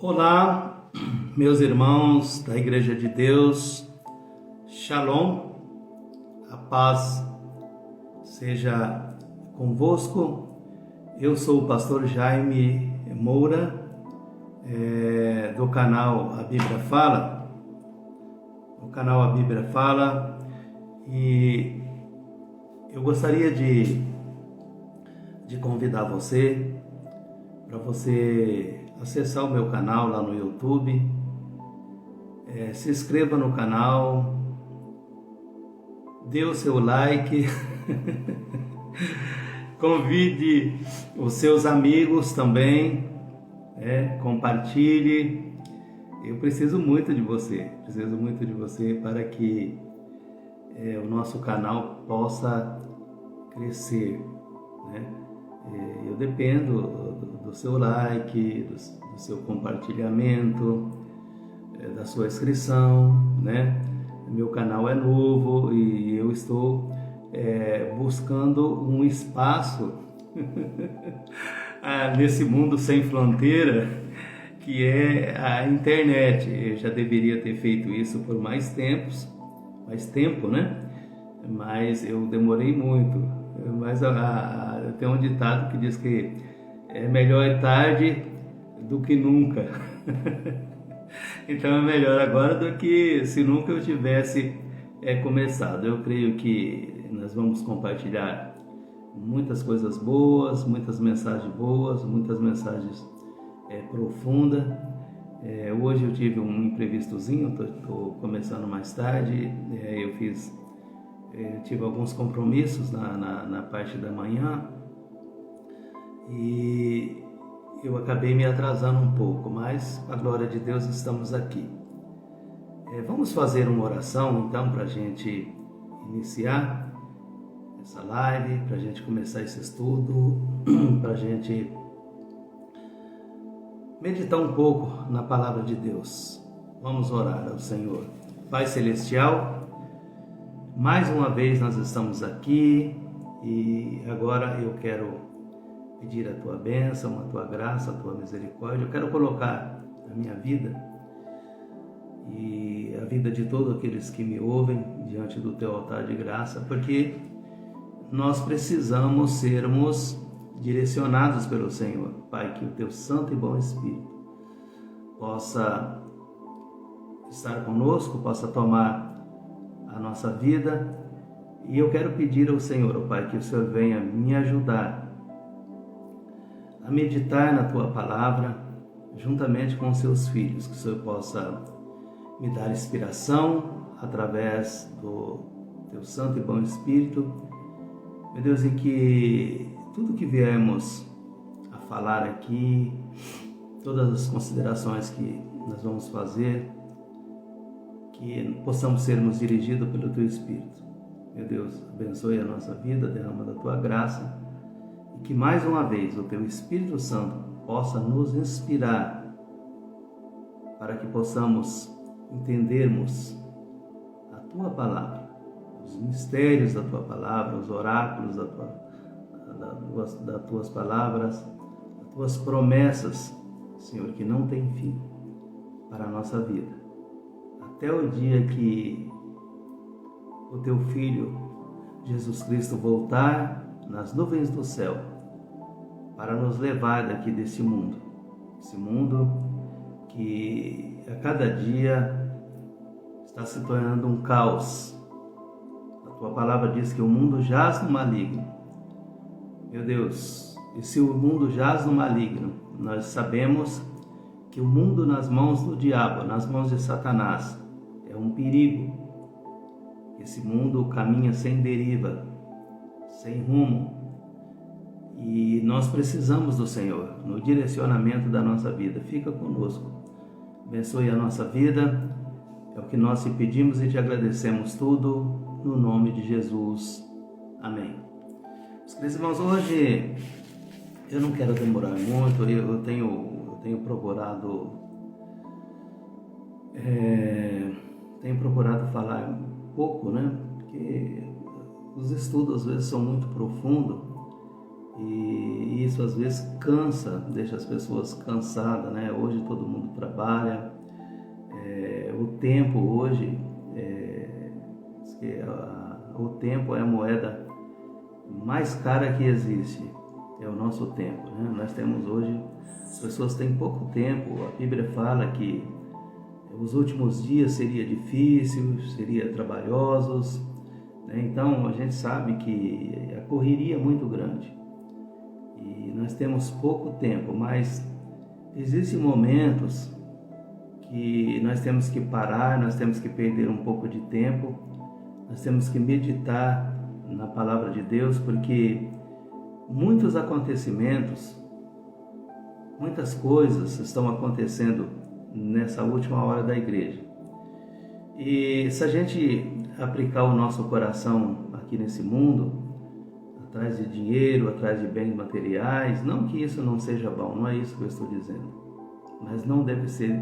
Olá, meus irmãos da Igreja de Deus, Shalom, a paz seja convosco. Eu sou o pastor Jaime Moura, do canal A Bíblia Fala, e eu gostaria de convidar você para você acessar o meu canal lá no YouTube, se inscreva no canal, dê o seu like, convide os seus amigos também, compartilhe. Eu preciso muito de você para que o nosso canal possa crescer, né? Eu dependo do seu like, do seu compartilhamento, da sua inscrição, né? Meu canal é novo e eu estou buscando um espaço nesse mundo sem fronteira, que é a internet. Eu já deveria ter feito isso por mais tempo, né? Mas eu demorei muito. Mas tem um ditado que diz que é melhor tarde do que nunca. Então é melhor agora do que se nunca eu tivesse começado. Eu creio que nós vamos compartilhar muitas coisas boas, muitas mensagens boas, muitas mensagens profundas. Hoje eu tive um imprevistozinho, estou começando mais tarde. Eu tive alguns compromissos na parte da manhã e eu acabei me atrasando um pouco, mas, com a glória de Deus, estamos aqui. Vamos fazer uma oração, então, para a gente iniciar essa live, para a gente começar esse estudo, para a gente meditar um pouco na Palavra de Deus. Vamos orar ao Senhor. Pai Celestial, mais uma vez nós estamos aqui e agora eu quero pedir a Tua bênção, a Tua graça, a Tua misericórdia. Eu quero colocar a minha vida e a vida de todos aqueles que me ouvem diante do Teu altar de graça, porque nós precisamos sermos direcionados pelo Senhor. Pai, que o Teu Santo e Bom Espírito possa estar conosco, possa tomar a nossa vida, e eu quero pedir ao Senhor, Pai, que o Senhor venha me ajudar a meditar na Tua Palavra, juntamente com os Seus filhos, que o Senhor possa me dar inspiração através do Teu Santo e Bom Espírito, meu Deus, e que tudo que viemos a falar aqui, todas as considerações que nós vamos fazer, que possamos sermos dirigidos pelo Teu Espírito. Meu Deus, abençoe a nossa vida, derrama da Tua graça, e que mais uma vez o Teu Espírito Santo possa nos inspirar para que possamos entendermos a Tua Palavra, os mistérios da Tua Palavra, os oráculos das Tuas palavras, as Tuas promessas, Senhor, que não tem fim para a nossa vida. Até o dia que o Teu Filho, Jesus Cristo, voltar nas nuvens do céu para nos levar daqui desse mundo. Esse mundo que a cada dia está se tornando um caos. A Tua palavra diz que o mundo jaz no maligno. Meu Deus, e se o mundo jaz no maligno, nós sabemos que o mundo nas mãos do diabo, nas mãos de Satanás, é um perigo. Esse mundo caminha sem deriva, sem rumo, e nós precisamos do Senhor no direcionamento da nossa vida. Fica conosco, abençoe a nossa vida, é o que nós te pedimos e te agradecemos tudo, no nome de Jesus, amém. Os queridos irmãos, hoje eu não quero demorar muito, eu tenho procurado falar pouco, né? Porque os estudos às vezes são muito profundos E isso às vezes cansa, deixa as pessoas cansadas, né? Hoje todo mundo trabalha, o tempo hoje, o tempo é a moeda mais cara que existe, é o nosso tempo, né? Nós temos hoje, as pessoas têm pouco tempo, a Bíblia fala que os últimos dias seria difícil, seria trabalhosos, né? Então a gente sabe que a correria é muito grande e nós temos pouco tempo, mas existem momentos que nós temos que parar, nós temos que perder um pouco de tempo, nós temos que meditar na palavra de Deus, porque muitos acontecimentos, muitas coisas estão acontecendo nessa última hora da igreja. E se a gente aplicar o nosso coração aqui nesse mundo, atrás de dinheiro, atrás de bens materiais, não que isso não seja bom, não é isso que eu estou dizendo, mas não deve ser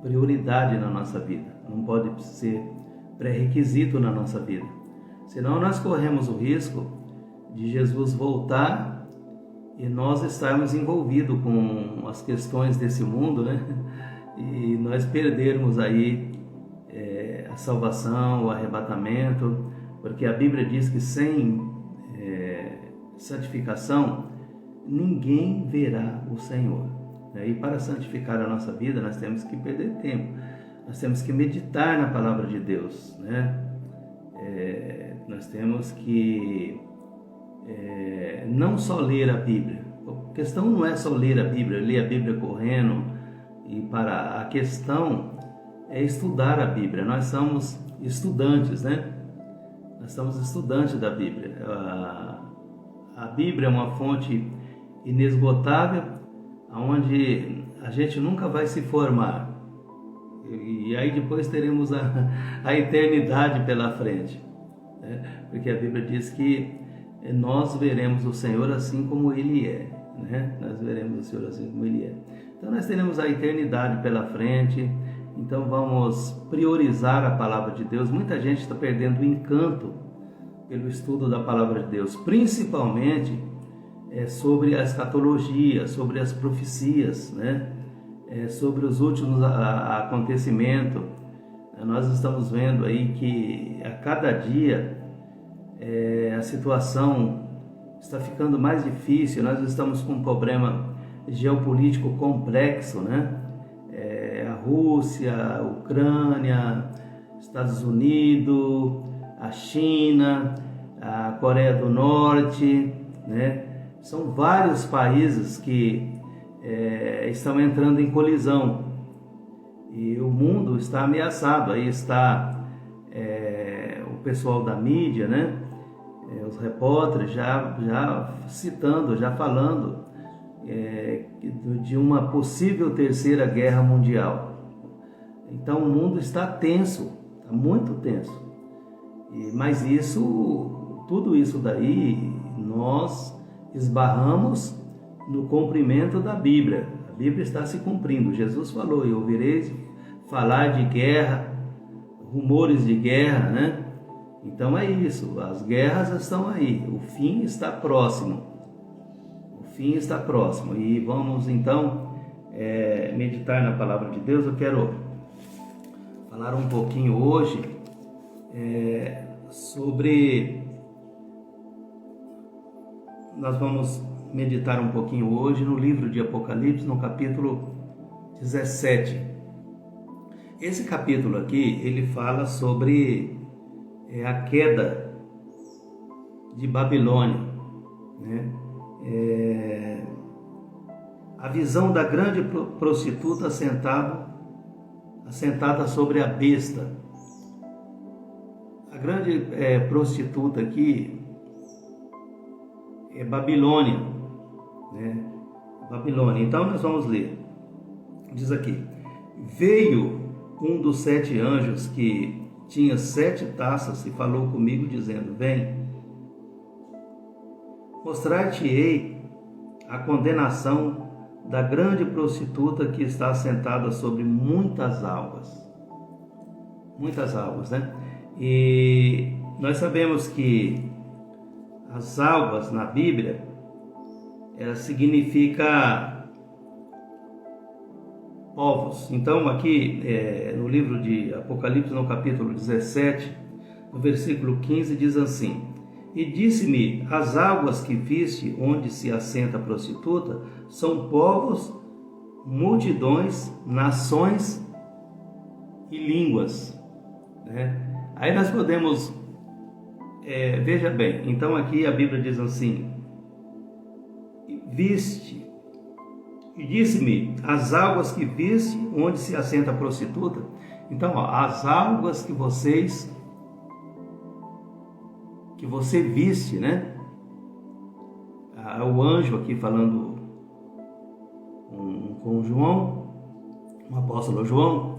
prioridade na nossa vida, não pode ser pré-requisito na nossa vida, senão nós corremos o risco de Jesus voltar e nós estarmos envolvidos com as questões desse mundo, né? E nós perdermos aí a salvação, o arrebatamento, porque a Bíblia diz que sem santificação ninguém verá o Senhor. E para santificar a nossa vida nós temos que perder tempo, nós temos que meditar na palavra de Deus, né? Nós temos que não só ler a Bíblia. A questão não é só ler a Bíblia correndo, a questão é estudar a Bíblia. Nós somos estudantes, né? Nós somos estudantes da Bíblia. A Bíblia é uma fonte inesgotável, onde a gente nunca vai se formar. E aí depois teremos a eternidade pela frente, né? Porque a Bíblia diz que nós veremos o Senhor assim como Ele é, né? Nós veremos o Senhor assim como Ele é. Então nós teremos a eternidade pela frente, então vamos priorizar a palavra de Deus. Muita gente está perdendo o encanto pelo estudo da palavra de Deus, principalmente sobre a escatologia, sobre as profecias, né? Sobre os últimos acontecimentos. Nós estamos vendo aí que a cada dia a situação está ficando mais difícil. Nós estamos com um problema geopolítico complexo, né? A Rússia, a Ucrânia, Estados Unidos, a China, a Coreia do Norte, né? São vários países que estão entrando em colisão e o mundo está ameaçado. Aí está o pessoal da mídia, né? Os repórteres já citando, já falando de uma possível terceira guerra mundial. Então o mundo está tenso, está muito tenso. Mas tudo isso daí nós esbarramos no cumprimento da Bíblia. A Bíblia está se cumprindo. Jesus falou: e ouvireis falar de guerra, rumores de guerra, né? Então é isso, as guerras estão aí, o fim está próximo. O fim está próximo. E vamos então meditar na palavra de Deus. Eu quero falar um pouquinho hoje sobre... Nós vamos meditar um pouquinho hoje no livro de Apocalipse, no capítulo 17. Esse capítulo aqui, ele fala sobre a queda de Babilônia, né? A visão da grande prostituta assentada sobre a besta. A grande prostituta aqui é Babilônia, né? Babilônia. Então nós vamos ler. Diz aqui: veio um dos 7 anjos que tinha 7 taças e falou comigo dizendo: vem, mostrar-te-ei a condenação da grande prostituta que está assentada sobre muitas águas, né? E nós sabemos que as águas na Bíblia ela significa povos. Então aqui no livro de Apocalipse, no capítulo 17, no versículo 15, diz assim: e disse-me, as águas que viste onde se assenta a prostituta são povos, multidões, nações e línguas, né? Aí nós podemos, veja bem, então aqui a Bíblia diz assim: viste, e disse-me, as águas que viste onde se assenta a prostituta. Então, as águas que você viste, né? O anjo aqui falando com João, o apóstolo João.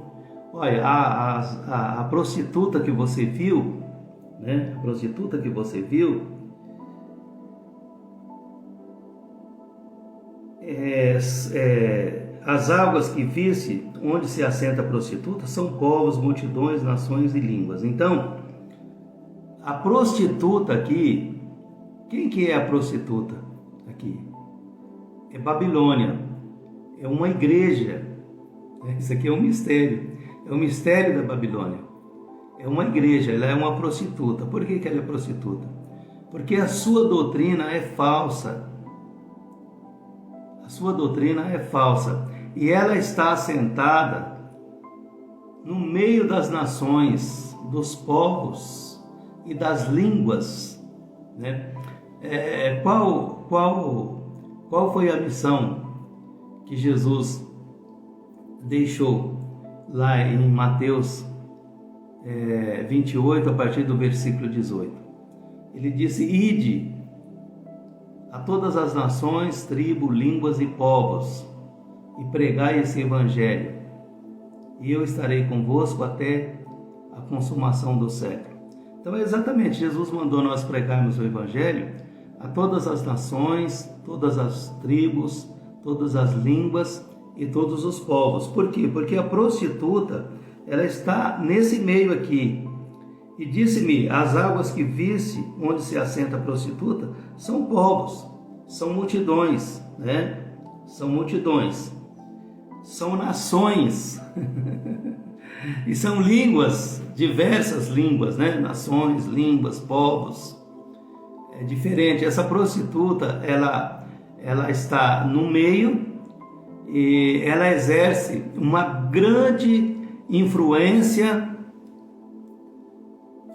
Olha, a prostituta que você viu, né? A prostituta que você viu, as águas que viste onde se assenta a prostituta são povos, multidões, nações e línguas. Então, a prostituta aqui, quem que é a prostituta aqui? É Babilônia, é uma igreja. Isso aqui é um mistério, é o mistério da Babilônia. É uma igreja, ela é uma prostituta. Por que ela é prostituta? Porque a sua doutrina é falsa. A sua doutrina é falsa. E ela está assentada no meio das nações, dos povos e das línguas, né? Qual foi a missão que Jesus deixou lá em Mateus 28, a partir do versículo 18? Ele disse: ide a todas as nações, tribos, línguas e povos, e pregai esse evangelho, e eu estarei convosco até a consumação do século. Então é exatamente, Jesus mandou nós pregarmos o evangelho a todas as nações, todas as tribos, todas as línguas e todos os povos. Por quê? Porque a prostituta, ela está nesse meio aqui. E disse-me, as águas que viste onde se assenta a prostituta são povos, são multidões, né? São multidões, são nações e são línguas, diversas línguas, né? Nações, línguas, povos. É diferente. Essa prostituta, ela está no meio e ela exerce uma grande influência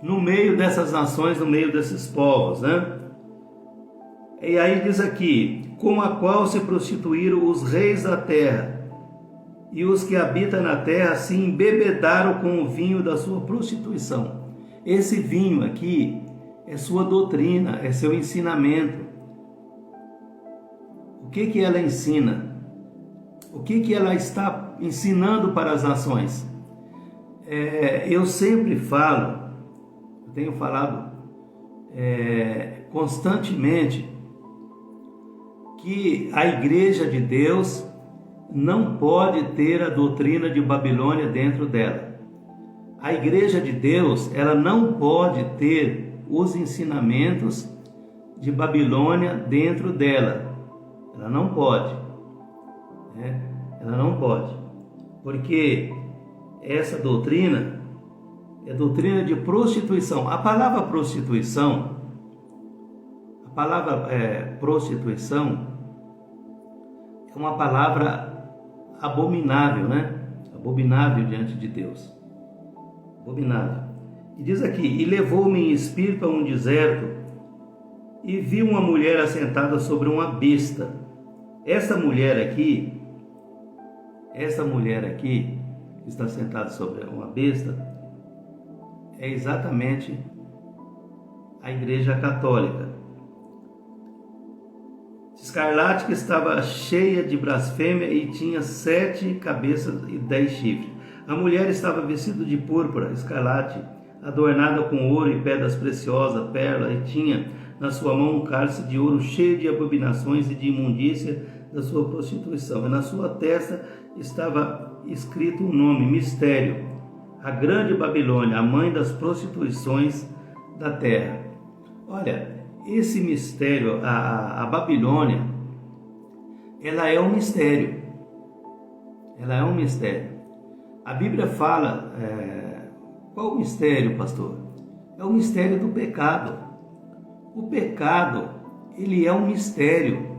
no meio dessas nações, no meio desses povos, né? E aí diz aqui: com a qual se prostituíram os reis da terra, e os que habitam na terra se embebedaram com o vinho da sua prostituição. Esse vinho aqui é sua doutrina, é seu ensinamento. O que ela ensina? O que ela está ensinando para as nações? Eu sempre falo, tenho falado constantemente, que a igreja de Deus não pode ter a doutrina de Babilônia dentro dela. A igreja de Deus, ela não pode ter os ensinamentos de Babilônia dentro dela. Ela não pode, né? Ela não pode, porque essa doutrina é doutrina de prostituição. A palavra prostituição, prostituição é uma palavra abominável, né? Abominável diante de Deus. Abominável. E diz aqui: e levou-me em espírito a um deserto, e vi uma mulher assentada sobre uma besta. Essa mulher aqui, que está sentada sobre uma besta, é exatamente a Igreja Católica. Escarlate, que estava cheia de blasfêmia e tinha 7 cabeças e 10 chifres. A mulher estava vestida de púrpura, escarlate, adornada com ouro e pedras preciosas, pérola, e tinha na sua mão um cálice de ouro cheio de abominações e de imundícia da sua prostituição. E na sua testa estava escrito um nome: Mistério, a grande Babilônia, a mãe das prostituições da terra. Olha, esse mistério, a Babilônia, ela é um mistério. Ela é um mistério. A Bíblia fala, qual o mistério, pastor? É o mistério do pecado. O pecado, ele é um mistério.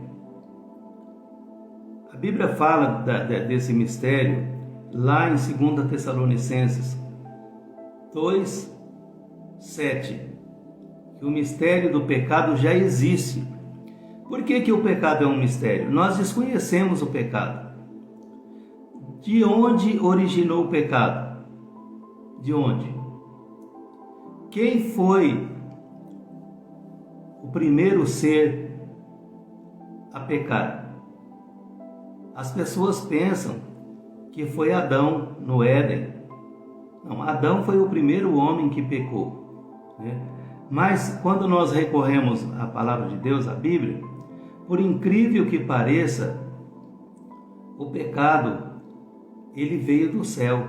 A Bíblia fala desse mistério lá em 2 Tessalonicenses 2:7, que o mistério do pecado já existe. Por que o pecado é um mistério? Nós desconhecemos o pecado. De onde originou o pecado? De onde? Quem foi o primeiro ser a pecar? As pessoas pensam que foi Adão no Éden. Não, Adão foi o primeiro homem que pecou, né? Mas quando nós recorremos à palavra de Deus, à Bíblia, por incrível que pareça, o pecado, ele veio do céu,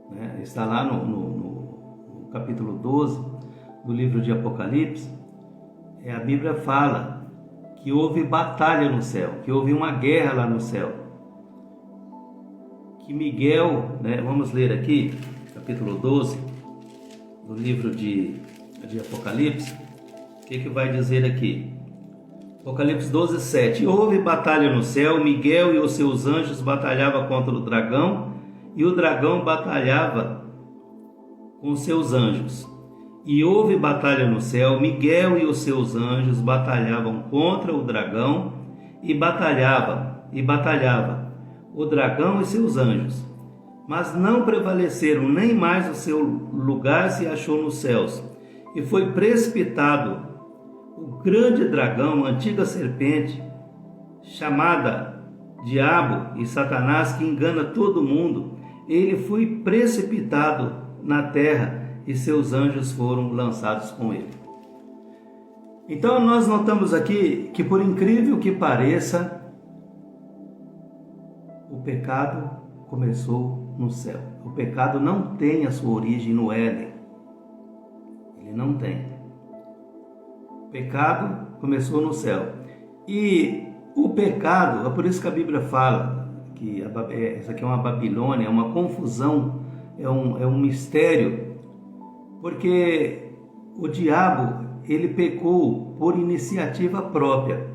né? Está lá no capítulo 12 do livro de Apocalipse. A Bíblia fala que houve batalha no céu, que houve uma guerra lá no céu. Que Miguel, né? Vamos ler aqui, capítulo 12 do livro de Apocalipse. O que vai dizer aqui? Apocalipse 12:7. Houve batalha no céu, Miguel e os seus anjos batalhavam contra o dragão, e o dragão batalhava com seus anjos. E houve batalha no céu, Miguel e os seus anjos batalhavam contra o dragão, e batalhava o dragão e seus anjos. Mas não prevaleceram, nem mais o seu lugar se achou nos céus. E foi precipitado o grande dragão, a antiga serpente, chamada Diabo e Satanás, que engana todo mundo. Ele foi precipitado na terra e seus anjos foram lançados com ele. Então nós notamos aqui que, por incrível que pareça, o pecado começou no céu. O pecado não tem a sua origem no Éden. Ele não tem. O pecado começou no céu. E o pecado, é por isso que a Bíblia fala que isso aqui é uma Babilônia, é uma confusão, é um mistério, porque o diabo, ele pecou por iniciativa própria.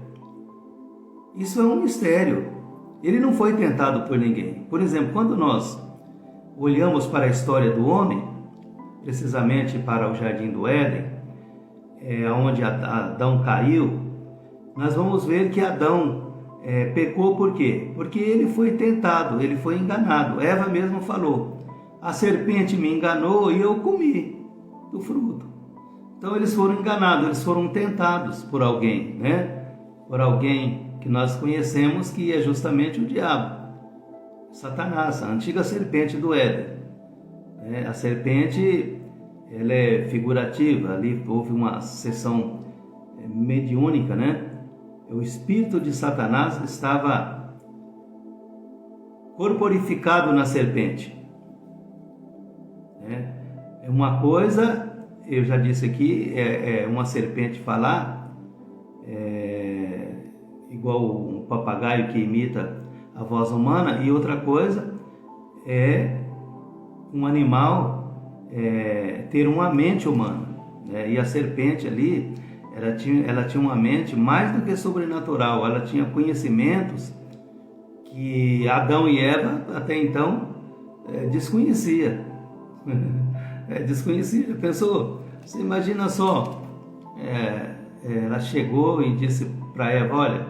Isso é um mistério. Ele não foi tentado por ninguém. Por exemplo, quando nós olhamos para a história do homem, precisamente para o Jardim do Éden, onde Adão caiu, nós vamos ver que Adão pecou por quê? Porque ele foi tentado, ele foi enganado. Eva mesmo falou: a serpente me enganou e eu comi do fruto. Então eles foram enganados, eles foram tentados por alguém, né? Por alguém que nós conhecemos, que é justamente o diabo, Satanás, a antiga serpente do Éden. A serpente, ela é figurativa, ali houve uma sessão mediúnica, né? O espírito de Satanás estava corporificado na serpente. É uma coisa, eu já disse aqui, uma serpente falar, igual um papagaio que imita a voz humana, e outra coisa é um animal ter uma mente humana, né? E a serpente ali, ela tinha uma mente mais do que sobrenatural, ela tinha conhecimentos que Adão e Eva até então desconhecia. Desconhecia. Pensou? Você imagina só, ela chegou e disse para Eva: olha,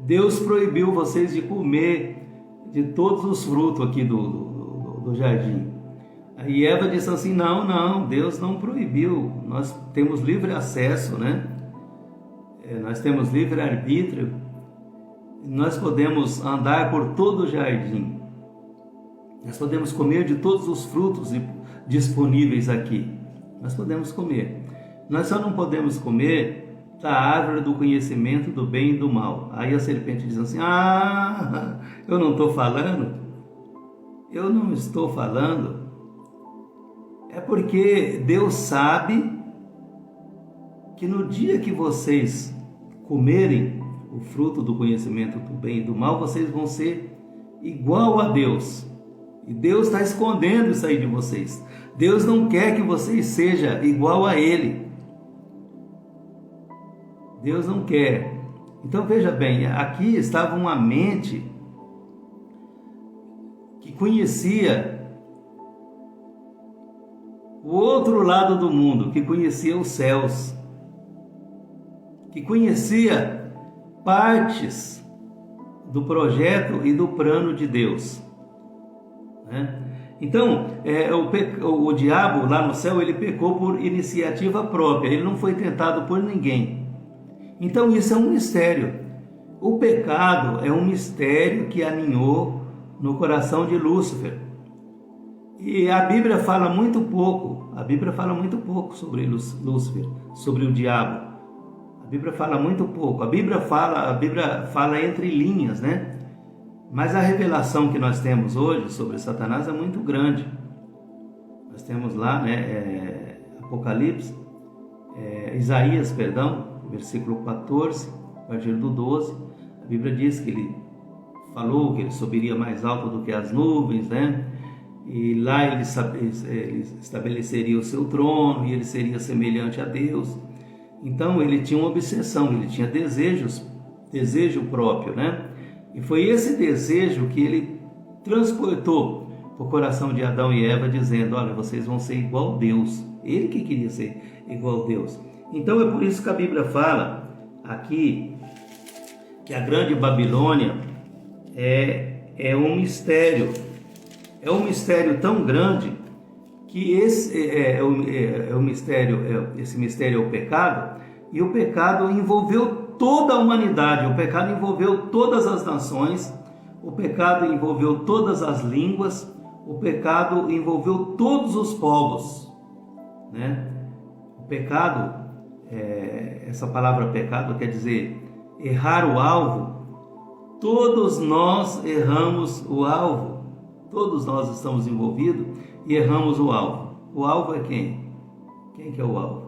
Deus proibiu vocês de comer de todos os frutos aqui do jardim. Aí Eva disse assim: não, Deus não proibiu, nós temos livre acesso, né? Nós temos livre arbítrio, nós podemos andar por todo o jardim, nós podemos comer de todos os frutos disponíveis aqui, nós podemos comer, nós só não podemos comer da árvore do conhecimento do bem e do mal. Aí a serpente diz assim: eu não estou falando, eu não estou falando. É porque Deus sabe que no dia que vocês comerem o fruto do conhecimento do bem e do mal, vocês vão ser igual a Deus. E Deus está escondendo isso aí de vocês. Deus não quer que vocês sejam igual a Ele. Deus não quer. Então veja bem, aqui estava uma mente que conhecia o outro lado do mundo, que conhecia os céus, que conhecia partes do projeto e do plano de Deus, né? Então, o diabo lá no céu, ele pecou por iniciativa própria, ele não foi tentado por ninguém. Então isso é um mistério. O pecado é um mistério que aninhou no coração de Lúcifer. E a Bíblia fala muito pouco sobre Lúcifer, sobre o diabo. A Bíblia fala muito pouco. A Bíblia fala entre linhas, né? Mas a revelação que nós temos hoje sobre Satanás é muito grande. Nós temos lá, né, Isaías, versículo 14, a partir do 12. A Bíblia diz que ele falou que ele subiria mais alto do que as nuvens, né? E lá ele estabeleceria o seu trono e ele seria semelhante a Deus. Então ele tinha uma obsessão, ele tinha desejo próprio, né? E foi esse desejo que ele transportou para o coração de Adão e Eva, dizendo: olha, vocês vão ser igual a Deus. Ele que queria ser igual a Deus. Então é por isso que a Bíblia fala aqui que a grande Babilônia é um mistério. É um mistério tão grande que esse mistério é o pecado, e o pecado envolveu toda a humanidade, o pecado envolveu todas as nações, o pecado envolveu todas as línguas, o pecado envolveu todos os povos, né? O pecado, essa palavra pecado quer dizer errar o alvo. Todos nós erramos o alvo, todos nós estamos envolvidos e erramos o alvo. O alvo é quem? Quem que é o alvo?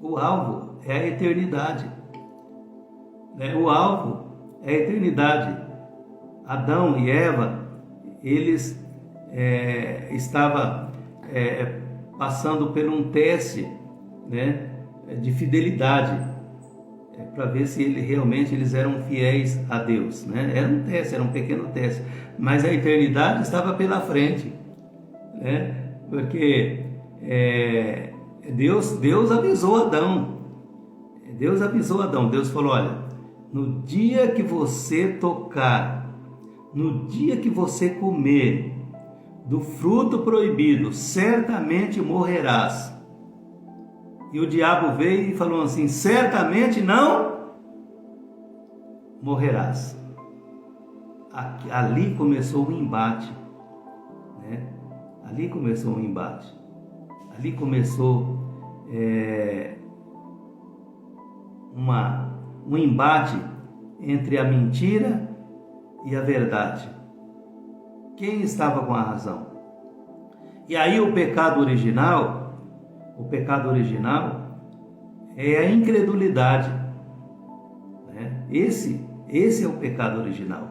O alvo é a eternidade, né? O alvo é a eternidade. Adão e Eva, eles estavam passando por um teste, né, de fidelidade, para ver se realmente eles eram fiéis a Deus, né? Era um teste, era um pequeno teste, mas a eternidade estava pela frente, né? Porque Deus avisou Adão. Deus falou: olha, no dia que você tocar, no dia que você comer do fruto proibido, certamente morrerás. E o diabo veio e falou assim: certamente não morrerás. Ali começou o embate, né? Ali começou um embate entre a mentira e a verdade. Quem estava com a razão? E aí o pecado original é a incredulidade, né? Esse é o pecado original.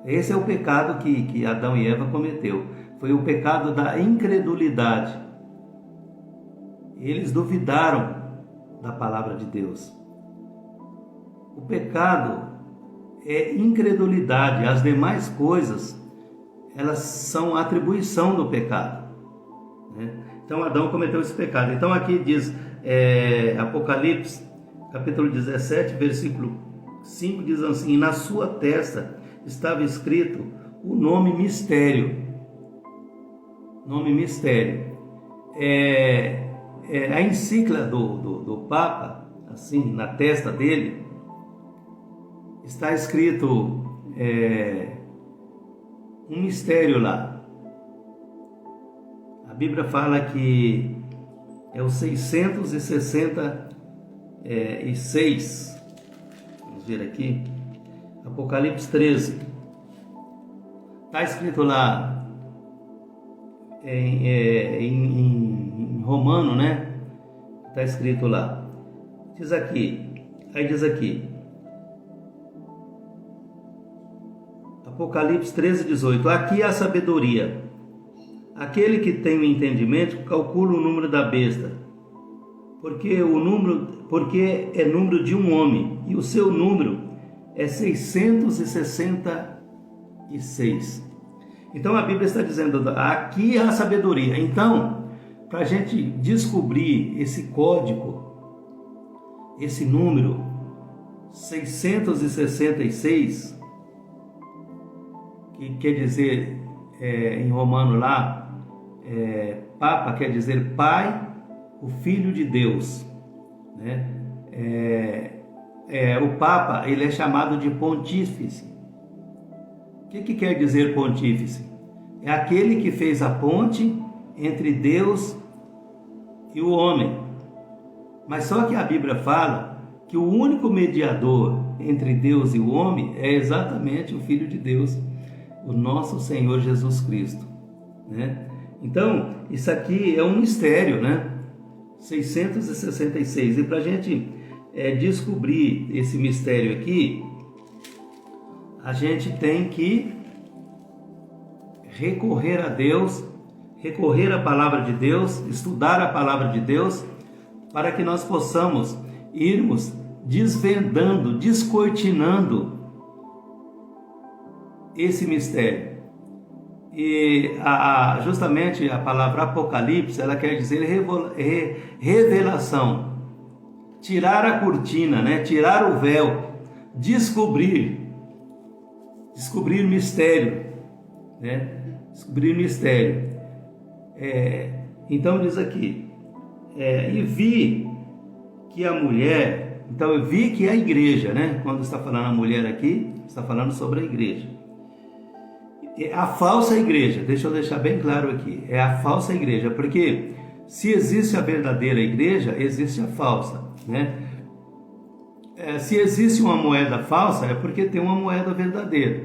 Esse é o pecado que Adão e Eva cometeu. Foi o pecado da incredulidade. Eles duvidaram da palavra de Deus. O pecado é incredulidade. As demais coisas, elas são atribuição do pecado, né? Então Adão cometeu esse pecado. Então aqui diz, Apocalipse, capítulo 17, versículo 5, diz assim: na sua testa estava escrito o nome mistério. Nome mistério. A encíclica do Papa, assim, na testa dele, está escrito um mistério lá. A Bíblia fala que é o 666. Vamos ver aqui. Apocalipse 13. Está escrito lá em romano, né? Está escrito lá. Diz aqui. Apocalipse 13:18. Aqui há sabedoria. Aquele que tem o entendimento calcula o número da besta, porque é número de um homem, e o seu número é 666. Então a Bíblia está dizendo, aqui há sabedoria. Então, para a gente descobrir esse código, esse número 666, que quer dizer, em romano lá, Papa quer dizer Pai, o Filho de Deus, né? O Papa, ele é chamado de pontífice. O que quer dizer pontífice? É aquele que fez a ponte entre Deus e o homem. Mas só que a Bíblia fala que o único mediador entre Deus e o homem é exatamente o Filho de Deus, o nosso Senhor Jesus Cristo, né? Então, isso aqui é um mistério, né? 666. E para a gente descobrir esse mistério aqui, a gente tem que recorrer a Deus, recorrer à palavra de Deus, estudar a palavra de Deus, para que nós possamos irmos desvendando, descortinando esse mistério. E justamente a palavra Apocalipse, ela quer dizer revelação, tirar a cortina, né? Tirar o véu, descobrir mistério, né? Descobrir mistério. Então diz aqui, e vi que a mulher, então eu vi que a igreja, né? Quando está falando a mulher aqui, está falando sobre a igreja. A falsa igreja, deixa eu deixar bem claro aqui, é a falsa igreja, porque se existe a verdadeira igreja, existe a falsa, né? Se existe uma moeda falsa, é porque tem uma moeda verdadeira.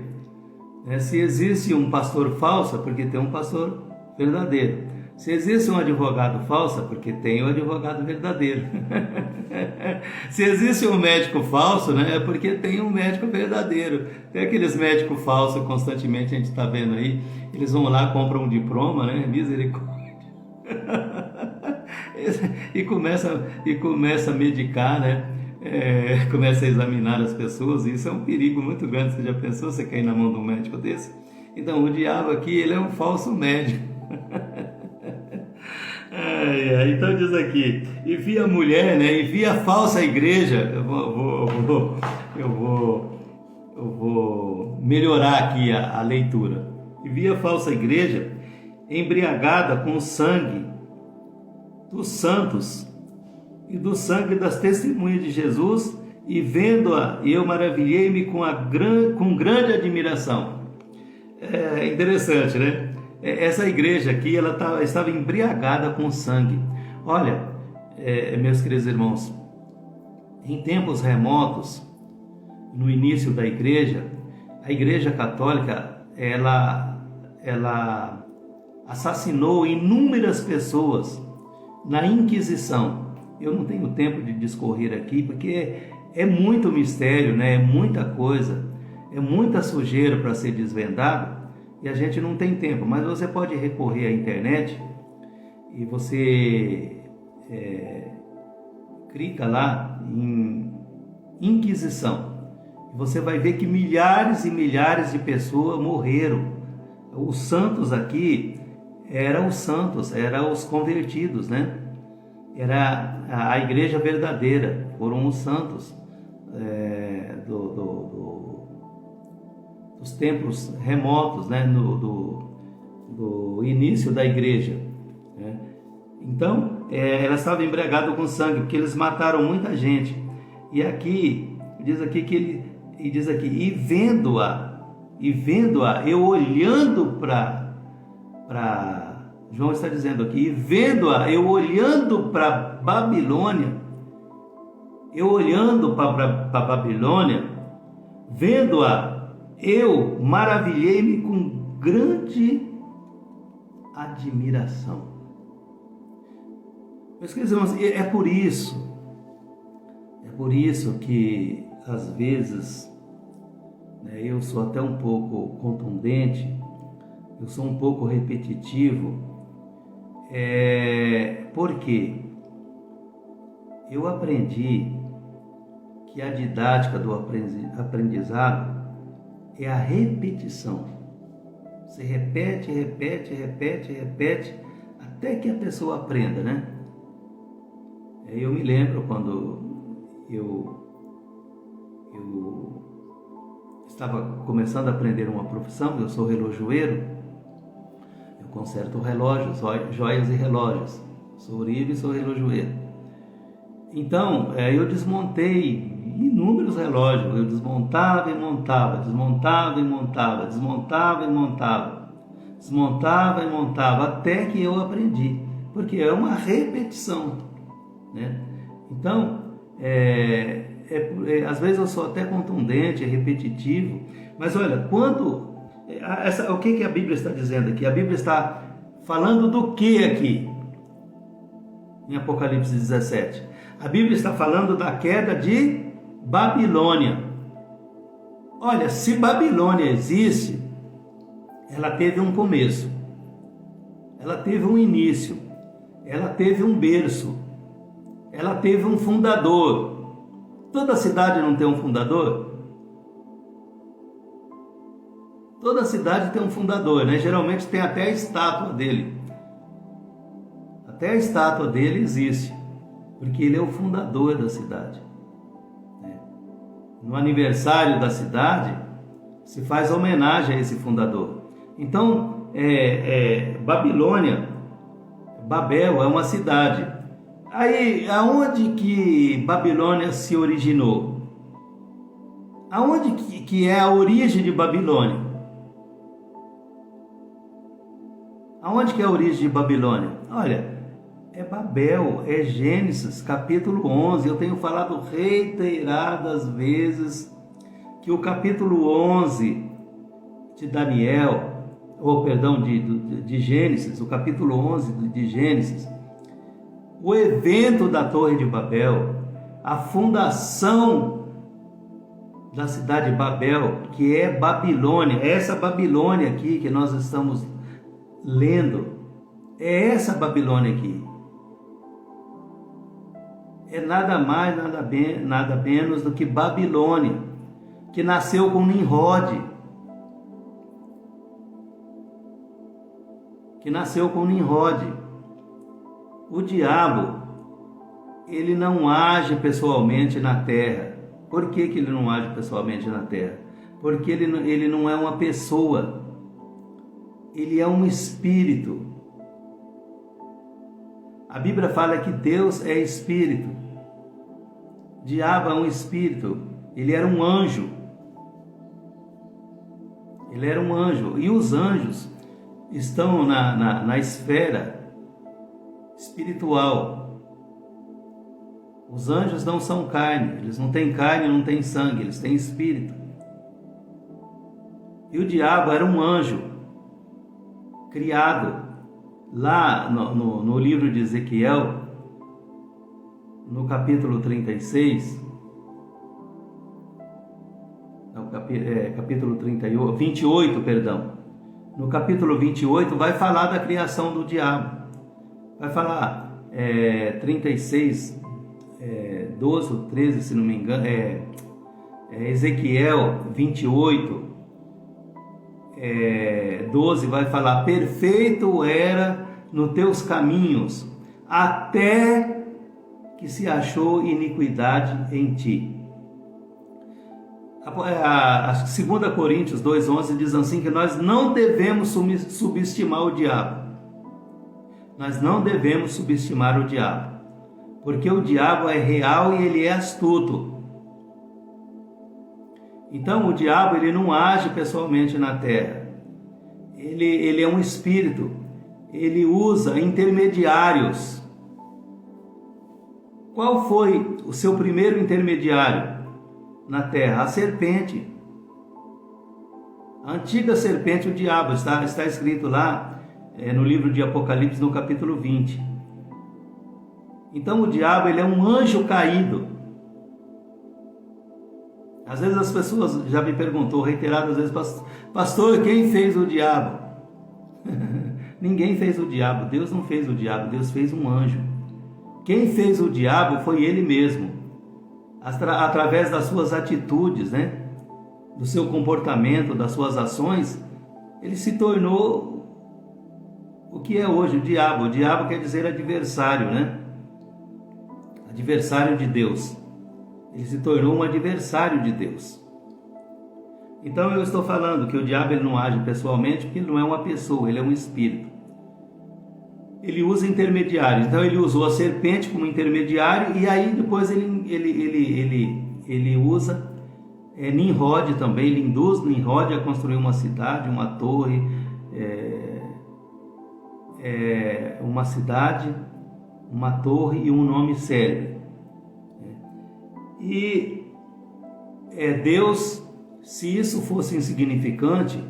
Se existe um pastor falso, é porque tem um pastor verdadeiro. Se existe um advogado falso, é porque tem um advogado verdadeiro. Se existe um médico falso, né, é porque tem um médico verdadeiro. Tem aqueles médicos falsos constantemente, a gente está vendo aí, eles vão lá, compram um diploma, né, misericórdia, e começa a medicar, né, começa a examinar as pessoas, e isso é um perigo muito grande. Você já pensou, você cair na mão de um médico desse? Então, o diabo aqui, ele é um falso médico. Então diz aqui, e vi a mulher, né, e vi a falsa igreja. Eu vou melhorar aqui a leitura. E vi a falsa igreja embriagada com o sangue dos santos e do sangue das testemunhas de Jesus, e vendo-a, eu maravilhei-me com grande admiração. É interessante, né? Essa igreja aqui, ela estava embriagada com sangue. Olha, meus queridos irmãos, em tempos remotos, no início da igreja, a igreja católica, ela assassinou inúmeras pessoas na Inquisição. Eu não tenho tempo de discorrer aqui, porque é muito mistério, né? É muita coisa, é muita sujeira para ser desvendado, e a gente não tem tempo. Mas você pode recorrer à internet e você clica lá em Inquisição. Você vai ver que milhares e milhares de pessoas morreram. Os santos aqui eram os santos, eram os convertidos, né? Era a igreja verdadeira, foram os santos dos tempos remotos, né? Do início da igreja, né? Então, ela estava embriagada com sangue, porque eles mataram muita gente. E aqui, diz aqui que e vendo-a, eu olhando para João está dizendo aqui, e vendo-a, eu olhando para Babilônia, vendo-a, eu maravilhei-me com grande admiração. Meus queridos irmãos, é por isso que às vezes Eu sou até um pouco contundente, eu sou um pouco repetitivo, porque eu aprendi que a didática do aprendizado é a repetição. Você repete, até que a pessoa aprenda, né? Eu me lembro quando eu estava começando a aprender uma profissão, eu sou relojoeiro, eu conserto relógios, joias e relógios, sou ourive e sou relojoeiro. Então, eu desmontei inúmeros relógios, eu desmontava e montava, até que eu aprendi, porque é uma repetição, né? Então, às vezes eu sou até contundente, repetitivo, mas olha, o que a Bíblia está dizendo aqui? A Bíblia está falando do que aqui? Em Apocalipse 17. A Bíblia está falando da queda de Babilônia. Olha, se Babilônia existe, ela teve um começo, ela teve um início, ela teve um berço, ela teve um fundador. Toda cidade não tem um fundador? Toda cidade tem um fundador, né? Geralmente tem até a estátua dele. Até a estátua dele existe, porque ele é o fundador da cidade. No aniversário da cidade, se faz homenagem a esse fundador. Então, Babilônia, Babel é uma cidade. Aí, aonde que Babilônia se originou? Aonde que é a origem de Babilônia? Aonde que é a origem de Babilônia? Olha, é Babel, é Gênesis, capítulo 11. Eu tenho falado reiteradas vezes que o capítulo 11 de de Gênesis, o capítulo 11 de Gênesis, o evento da Torre de Babel, a fundação da cidade de Babel, que é Babilônia, essa Babilônia aqui que nós estamos lendo, é essa Babilônia aqui. É nada mais, nada menos do que Babilônia, que nasceu com Nimrod. O diabo, ele não age pessoalmente na terra. Por que ele não age pessoalmente na terra? Porque ele não é uma pessoa, ele é um espírito. A Bíblia fala que Deus é espírito. O diabo é um espírito. Ele era um anjo. E os anjos estão na esfera espiritual. Os anjos não são carne. Eles não têm carne, não têm sangue. Eles têm espírito. E o diabo era um anjo criado lá no livro de Ezequiel, no capítulo 36, capítulo 28, perdão. No capítulo 28 vai falar da criação do diabo. Vai falar 36, 12 ou 13, se não me engano, Ezequiel 28, 12 vai falar: perfeito era nos teus caminhos, até que se achou iniquidade em ti. A 2 Coríntios 2,11 diz assim que nós não devemos subestimar o diabo. Nós não devemos subestimar o diabo, porque o diabo é real e ele é astuto. Então o diabo ele não age pessoalmente na terra. Ele é um espírito. Ele usa intermediários. Qual foi o seu primeiro intermediário na terra? A serpente. A antiga serpente, o diabo, está escrito lá no livro de Apocalipse, no capítulo 20. Então o diabo ele é um anjo caído. Às vezes as pessoas já me perguntou reiteradas vezes, pastor, quem fez o diabo? Ninguém fez o diabo, Deus não fez o diabo, Deus fez um anjo. Quem fez o diabo foi ele mesmo, através das suas atitudes, né? Do seu comportamento, das suas ações, ele se tornou o que é hoje, o diabo. O diabo quer dizer adversário, né? Adversário de Deus. Ele se tornou um adversário de Deus. Então eu estou falando que o diabo ele não age pessoalmente, porque ele não é uma pessoa, ele é um espírito. Ele usa intermediários. Então ele usou a serpente como intermediário, e aí depois ele usa Nimrod também. Ele induz Nimrod a construir uma cidade, uma torre, uma torre e um nome célebre. E Deus, se isso fosse insignificante,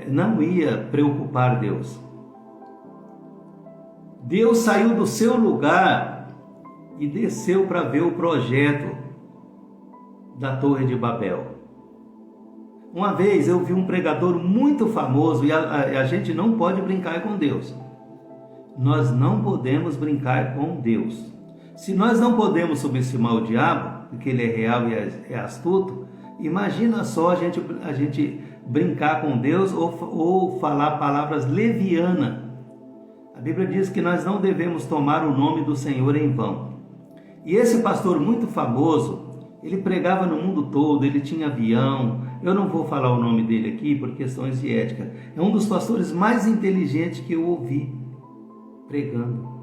não ia preocupar Deus. Deus saiu do seu lugar e desceu para ver o projeto da Torre de Babel. Uma vez eu vi um pregador muito famoso, e a gente não pode brincar com Deus. Nós não podemos brincar com Deus. Se nós não podemos subestimar o diabo, porque ele é real e é astuto, imagina só a gente brincar com Deus ou falar palavras levianas. A Bíblia diz que nós não devemos tomar o nome do Senhor em vão. E esse pastor muito famoso, ele pregava no mundo todo, ele tinha avião. Eu não vou falar o nome dele aqui por questões de ética. É um dos pastores mais inteligentes que eu ouvi pregando.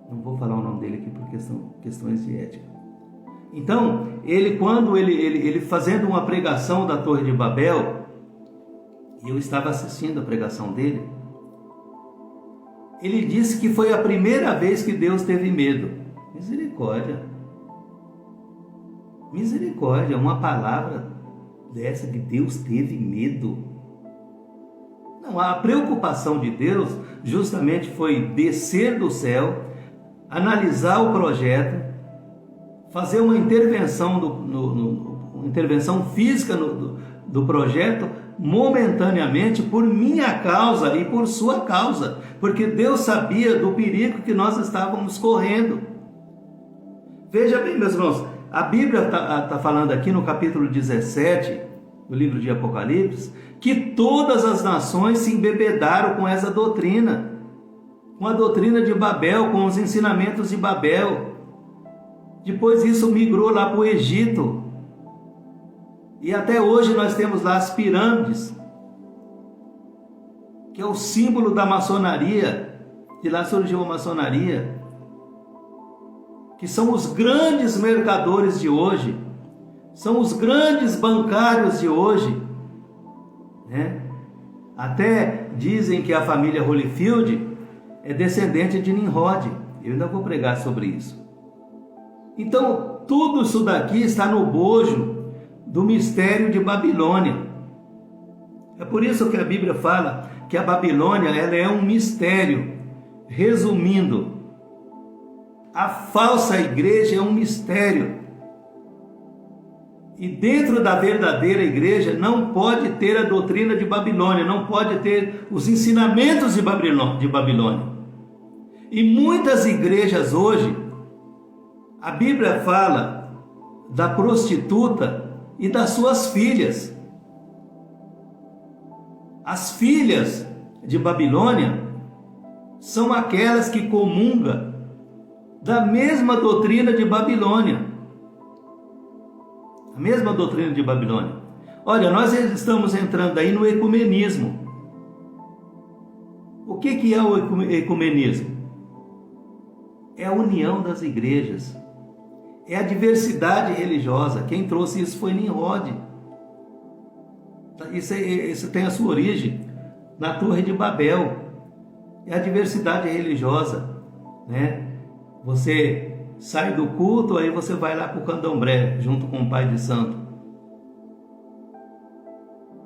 Não vou falar o nome dele aqui por questões de ética. Então, quando ele fazendo uma pregação da Torre de Babel, e eu estava assistindo a pregação dele, ele disse que foi a primeira vez que Deus teve medo. Misericórdia, uma palavra dessa que Deus teve medo. Não, a preocupação de Deus justamente foi descer do céu, analisar o projeto, fazer uma intervenção, intervenção física do projeto, momentaneamente, por minha causa e por sua causa, porque Deus sabia do perigo que nós estávamos correndo. Veja bem, meus irmãos, a Bíblia está falando aqui no capítulo 17 do livro de Apocalipse, que todas as nações se embebedaram com essa doutrina, com a doutrina de Babel, com os ensinamentos de Babel. Depois isso migrou lá para o Egito, e até hoje nós temos lá as pirâmides, que é o símbolo da maçonaria. De lá surgiu a maçonaria, que são os grandes mercadores de hoje, são os grandes bancários de hoje, né? Até dizem que a família Holyfield é descendente de Nimrod. Eu ainda vou pregar sobre isso. Então, tudo isso daqui está no bojo do mistério de Babilônia. É por isso que a Bíblia fala que a Babilônia ela é um mistério. Resumindo, a falsa igreja é um mistério. E dentro da verdadeira igreja não pode ter a doutrina de Babilônia, não pode ter os ensinamentos de Babilônia. E muitas igrejas hoje, a Bíblia fala da prostituta e das suas filhas. As filhas de Babilônia são aquelas que comungam da mesma doutrina de Babilônia. A mesma doutrina de Babilônia. Olha, nós estamos entrando aí no ecumenismo. O que é o ecumenismo? É a união das igrejas. É a diversidade religiosa. Quem trouxe isso foi Nimrod. Isso tem a sua origem na Torre de Babel. É a diversidade religiosa, né? Você sai do culto, aí você vai lá para o candomblé, junto com o pai de santo.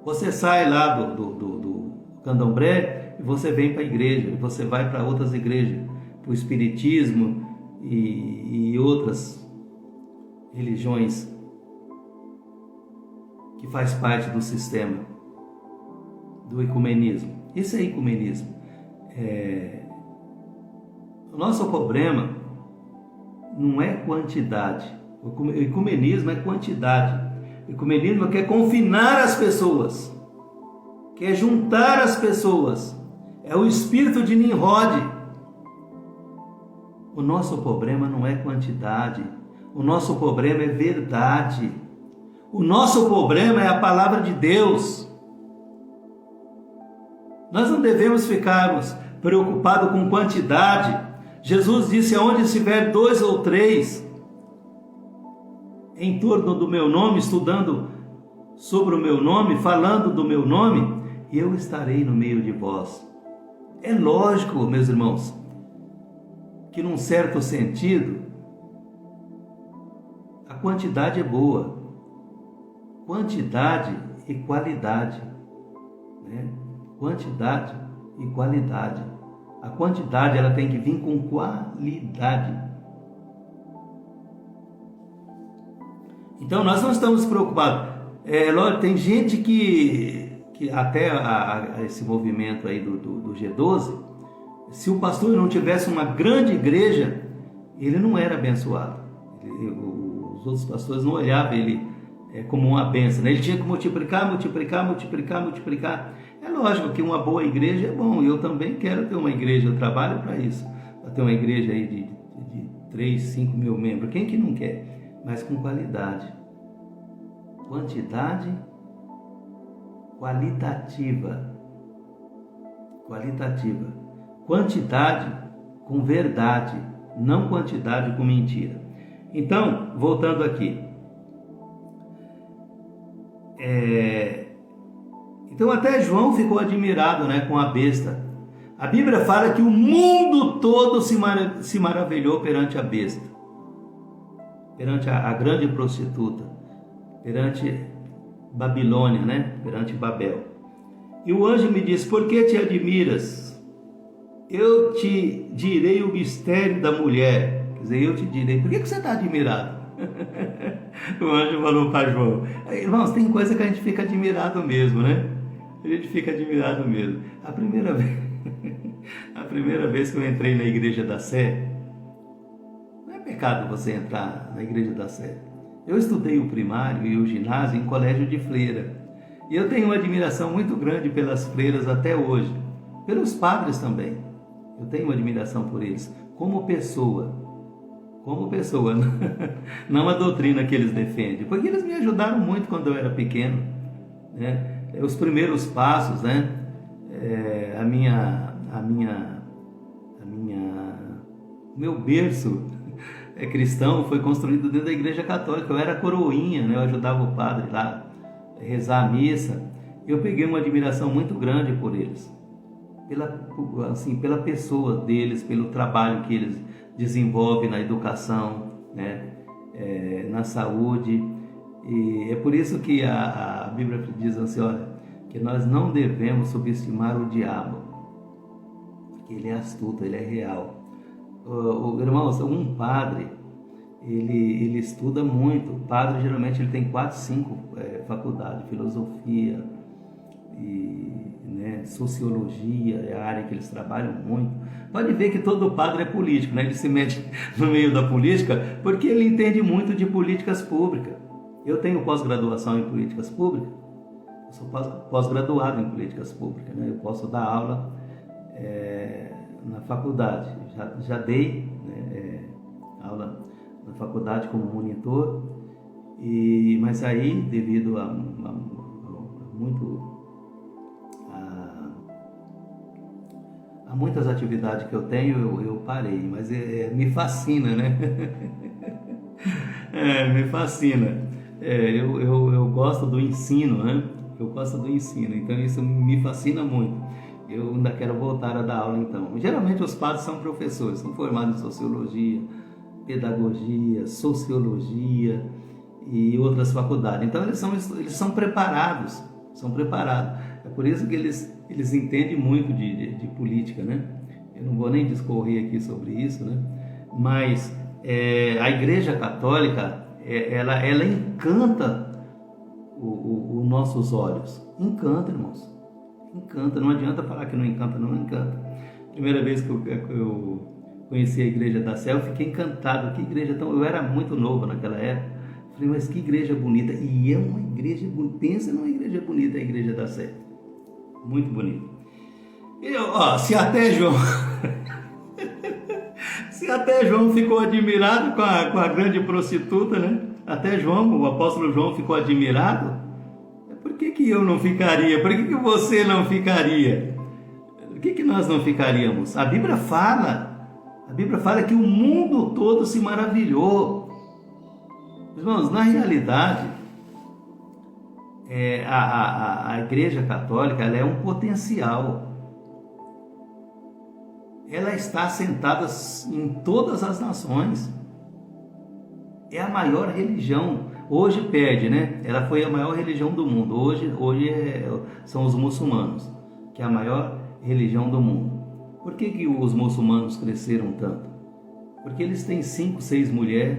Você sai lá do candomblé e você vem para a igreja, você vai para outras igrejas, para o espiritismo, e outras religiões que faz parte do sistema do ecumenismo. Isso é ecumenismo. O nosso problema não é quantidade. O ecumenismo é quantidade. O ecumenismo quer confinar as pessoas, quer juntar as pessoas. É o espírito de Nimrod. O nosso problema não é quantidade. O nosso problema é verdade. O nosso problema é a palavra de Deus. Nós não devemos ficarmos preocupados com quantidade. Jesus disse: aonde estiver 2 ou 3 em torno do meu nome, estudando sobre o meu nome, falando do meu nome, eu estarei no meio de vós. É lógico, meus irmãos, que num certo sentido, a quantidade é boa. Quantidade e qualidade, né? Quantidade e qualidade. A quantidade, ela tem que vir com qualidade. Então nós não estamos preocupados. Tem gente que até esse movimento aí do G12, se o pastor não tivesse uma grande igreja, ele não era abençoado. Os outros pastores não olhavam ele como uma bênção, né? Ele tinha que multiplicar. É lógico que uma boa igreja é bom. Eu também quero ter uma igreja, eu trabalho para isso, para ter uma igreja aí de 3, 5 mil membros. Quem que não quer? Mas com qualidade. Quantidade qualitativa. Quantidade com verdade, não quantidade com mentira. Então, voltando aqui. Então até João ficou admirado, né, com a besta. A Bíblia fala que o mundo todo se maravilhou perante a besta, perante a grande prostituta, perante Babilônia, né, perante Babel. E o anjo me disse: por que te admiras? Eu te direi o mistério da mulher. Quer dizer, eu te direi. Por que você está admirado? O anjo falou para João. Irmãos, tem coisa que a gente fica admirado mesmo, né? A gente fica admirado mesmo. A primeira vez que eu entrei na Igreja da Sé, não é pecado você entrar na Igreja da Sé. Eu estudei o primário e o ginásio em colégio de freira. E eu tenho uma admiração muito grande pelas freiras até hoje. Pelos padres também. Eu tenho uma admiração por eles. Como pessoa, não a doutrina que eles defendem. Porque eles me ajudaram muito quando eu era pequeno, né? Os primeiros passos, né? O meu berço cristão foi construído dentro da Igreja Católica. Eu era coroinha, né? Eu ajudava o padre lá a rezar a missa. Eu peguei uma admiração muito grande por eles, pela pessoa deles, pelo trabalho que eles desenvolvem na educação, né? Na saúde. E é por isso que a Bíblia diz assim, olha, que nós não devemos subestimar o diabo, porque ele é astuto, ele é real. Irmãos, um padre, ele estuda muito. O padre geralmente ele tem 4, 5 faculdades, filosofia e, né, sociologia, é a área que eles trabalham muito. Pode ver que todo padre é político, né? Ele se mete no meio da política porque ele entende muito de políticas públicas. Eu tenho pós-graduação em políticas públicas, eu sou pós-graduado em políticas públicas, né? Eu posso dar aula na faculdade, já dei, né, aula na faculdade como monitor, mas aí, devido a muitas atividades que eu tenho, eu parei, mas me fascina, né? Me fascina. Eu gosto do ensino, né? Eu gosto do ensino, então isso me fascina muito. Eu ainda quero voltar a dar aula, então. Geralmente os padres são professores, são formados em sociologia, pedagogia, sociologia e outras faculdades. Então eles são preparados, É por isso que eles entendem muito de política, né? Eu não vou nem discorrer aqui sobre isso, né? mas a Igreja Católica, ela encanta os nossos olhos. Encanta, irmãos. Encanta. Não adianta falar que não encanta, não encanta. Primeira vez que eu conheci a Igreja da Sé, eu fiquei encantado. Que igreja tão... Eu era muito novo naquela época. Falei, mas que igreja bonita. E é uma igreja bonita. Pensa numa igreja bonita, a Igreja da Sé. Muito bonita. E, se até João... se até João ficou admirado com a grande prostituta, né? Até João, o apóstolo João ficou admirado. Por que eu não ficaria? Por que você não ficaria? Por que nós não ficaríamos? A Bíblia fala que o mundo todo se maravilhou. Irmãos, na realidade, a Igreja Católica, ela é um potencial. Ela está assentada em todas as nações. É a maior religião. Hoje perde, né? Ela foi a maior religião do mundo. Hoje são os muçulmanos, que é a maior religião do mundo. Por que os muçulmanos cresceram tanto? Porque eles têm 5, 6 mulheres.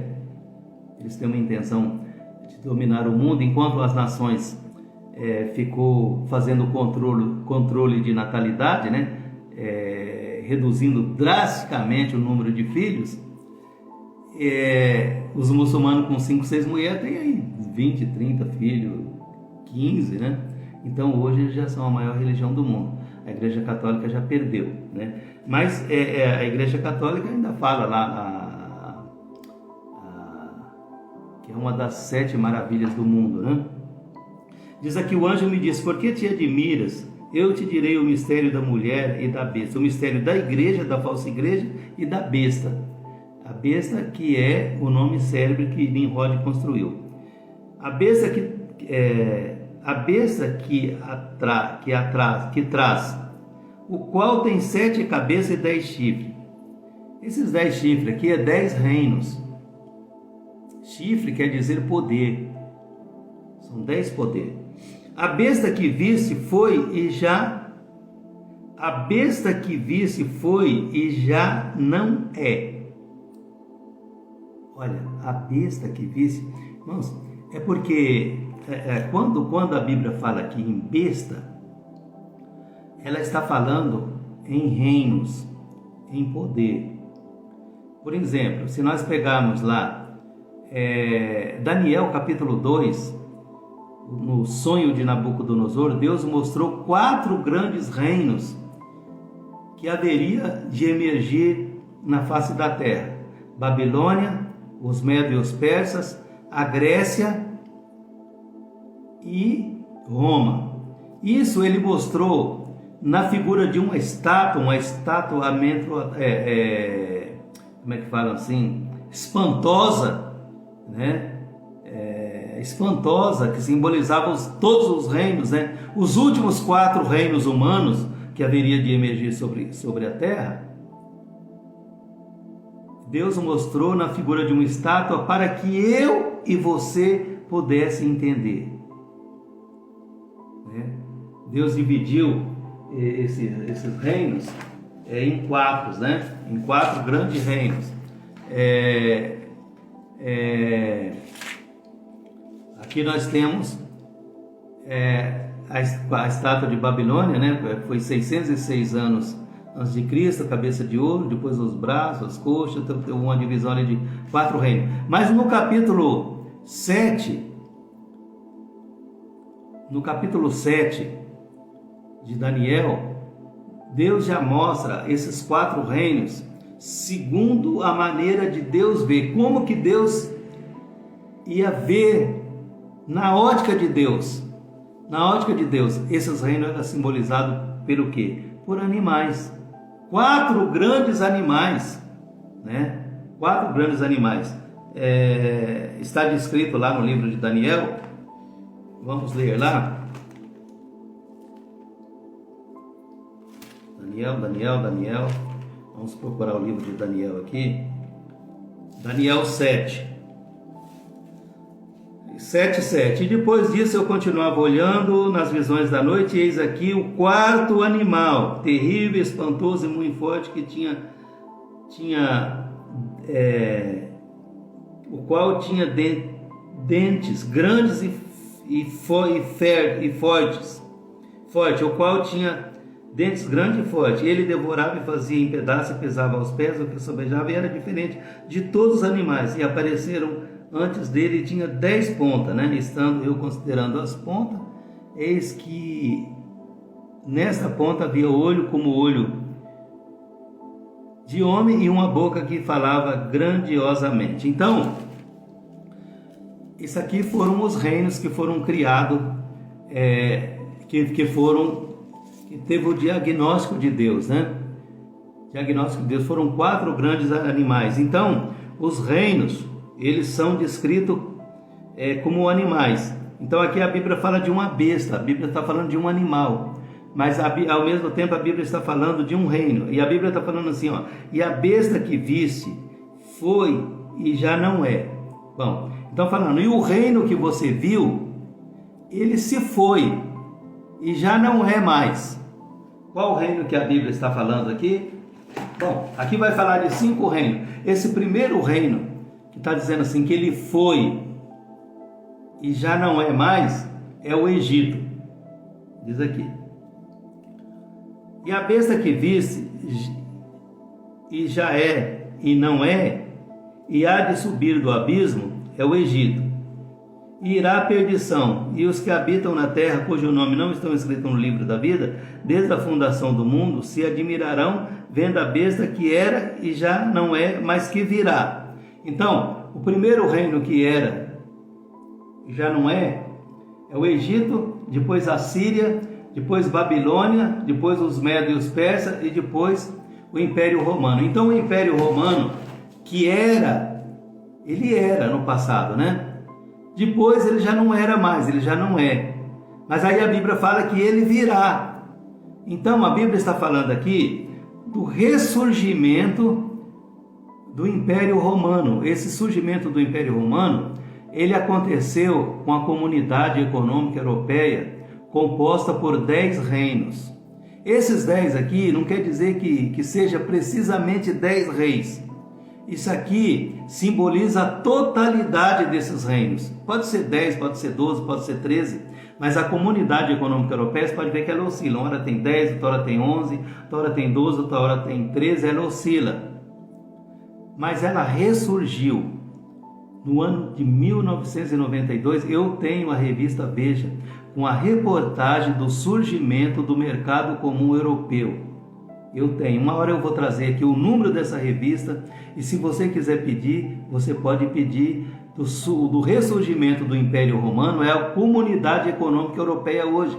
Eles têm uma intenção de dominar o mundo, enquanto as nações ficou fazendo controle de natalidade, né? Reduzindo drasticamente o número de filhos. Os muçulmanos com 5, 6 mulheres têm aí 20, 30 filhos, 15, né? Então hoje eles já são a maior religião do mundo. A Igreja Católica já perdeu, né? Mas a Igreja Católica ainda fala lá que é uma das 7 maravilhas do mundo, né? Diz aqui: o anjo me disse, por que te admiras? Eu te direi o mistério da mulher e da besta, o mistério da igreja, da falsa igreja e da besta. A besta, que é o nome célebre que Nimrod construiu. A besta que traz, o qual tem 7 cabeças e 10 chifres. Esses 10 chifres aqui é 10 reinos. Chifre quer dizer poder. São 10 poderes. A besta que viste foi e já não é. Olha, a besta que viste, irmãos, é porque quando a Bíblia fala aqui em besta, ela está falando em reinos, em poder. Por exemplo, se nós pegarmos lá Daniel capítulo 2, no sonho de Nabucodonosor, Deus mostrou 4 grandes reinos que haveria de emergir na face da terra: Babilônia, os Medos e os Persas, a Grécia e Roma. Isso ele mostrou na figura de uma estátua como é que fala assim? Espantosa, né? Espantosa, que simbolizava todos os reinos, né? Os últimos 4 reinos humanos que haveria de emergir sobre a terra. Deus mostrou na figura de uma estátua para que eu e você pudessem entender, né? Deus dividiu esses reinos em 4, né? Em 4 grandes reinos. Aqui nós temos a estátua de Babilônia, né? Foi 606 anos antes de Cristo, a cabeça de ouro, depois os braços, as coxas, tem uma divisão ali de 4 reinos. Mas no capítulo 7 de Daniel, Deus já mostra esses 4 reinos segundo a maneira de Deus ver, como que Deus ia ver na ótica de Deus. Na ótica de Deus, esses reinos eram simbolizados pelo quê? Por animais. 4 grandes animais, né? 4 grandes animais. Está descrito lá no livro de Daniel. Vamos ler lá. Daniel. Vamos procurar o livro de Daniel aqui. Daniel 7:7. E depois disso eu continuava olhando nas visões da noite, e eis aqui o 4º animal, terrível, espantoso e muito forte, que tinha o qual tinha dentes grandes e fortes, o qual tinha dentes grandes e fortes. Ele devorava e fazia em pedaços e pesava aos pés o que sobejava, e era diferente de todos os animais. E apareceram antes dele, tinha 10 pontas, né? Estando eu considerando as pontas, eis que nesta ponta havia olho como olho de homem e uma boca que falava grandiosamente. Então, isso aqui foram os reinos que foram criados, que teve o diagnóstico de Deus, né? Diagnóstico de Deus, foram 4 grandes animais. Então, os reinos, eles são descritos como animais. Então, aqui a Bíblia fala de uma besta, a Bíblia está falando de um animal, mas ao mesmo tempo a Bíblia está falando de um reino. E a Bíblia está falando assim, ó: e a besta que viste foi e já não é. Bom, então falando, e o reino que você viu, ele se foi e já não é mais. Qual reino que a Bíblia está falando aqui? Bom, aqui vai falar de 5 reinos. Esse primeiro reino, que está dizendo assim, que ele foi e já não é mais, é o Egito. Diz aqui: e a besta que viste e já é e não é, e há de subir do abismo, é o Egito. E irá a perdição, e os que habitam na terra, cujo nome não estão escrito no livro da vida, desde a fundação do mundo, se admirarão vendo a besta que era e já não é, mas que virá. Então, o primeiro reino que era e já não é o Egito, depois a Síria, depois Babilônia, depois os Medos e os Persas, e depois o Império Romano. Então, o Império Romano, que ele era no passado, né? Depois ele já não era mais, ele já não é. Mas aí a Bíblia fala que ele virá. Então a Bíblia está falando aqui do ressurgimento do Império Romano. Esse surgimento do Império Romano, ele aconteceu com a Comunidade Econômica Europeia, composta por 10 reinos. Esses 10 aqui não quer dizer que seja precisamente 10 reis. Isso aqui simboliza a totalidade desses reinos. Pode ser 10, pode ser 12, pode ser 13, mas a Comunidade Econômica Europeia, você pode ver que ela oscila. Uma hora tem 10, outra hora tem 11, outra hora tem 12, outra hora tem 13, ela oscila. Mas ela ressurgiu no ano de 1992. Eu tenho a revista Veja, com a reportagem do surgimento do mercado comum europeu. Eu tenho. Uma hora eu vou trazer aqui o número dessa revista, e se você quiser pedir, você pode pedir do ressurgimento do Império Romano. É a Comunidade Econômica Europeia hoje,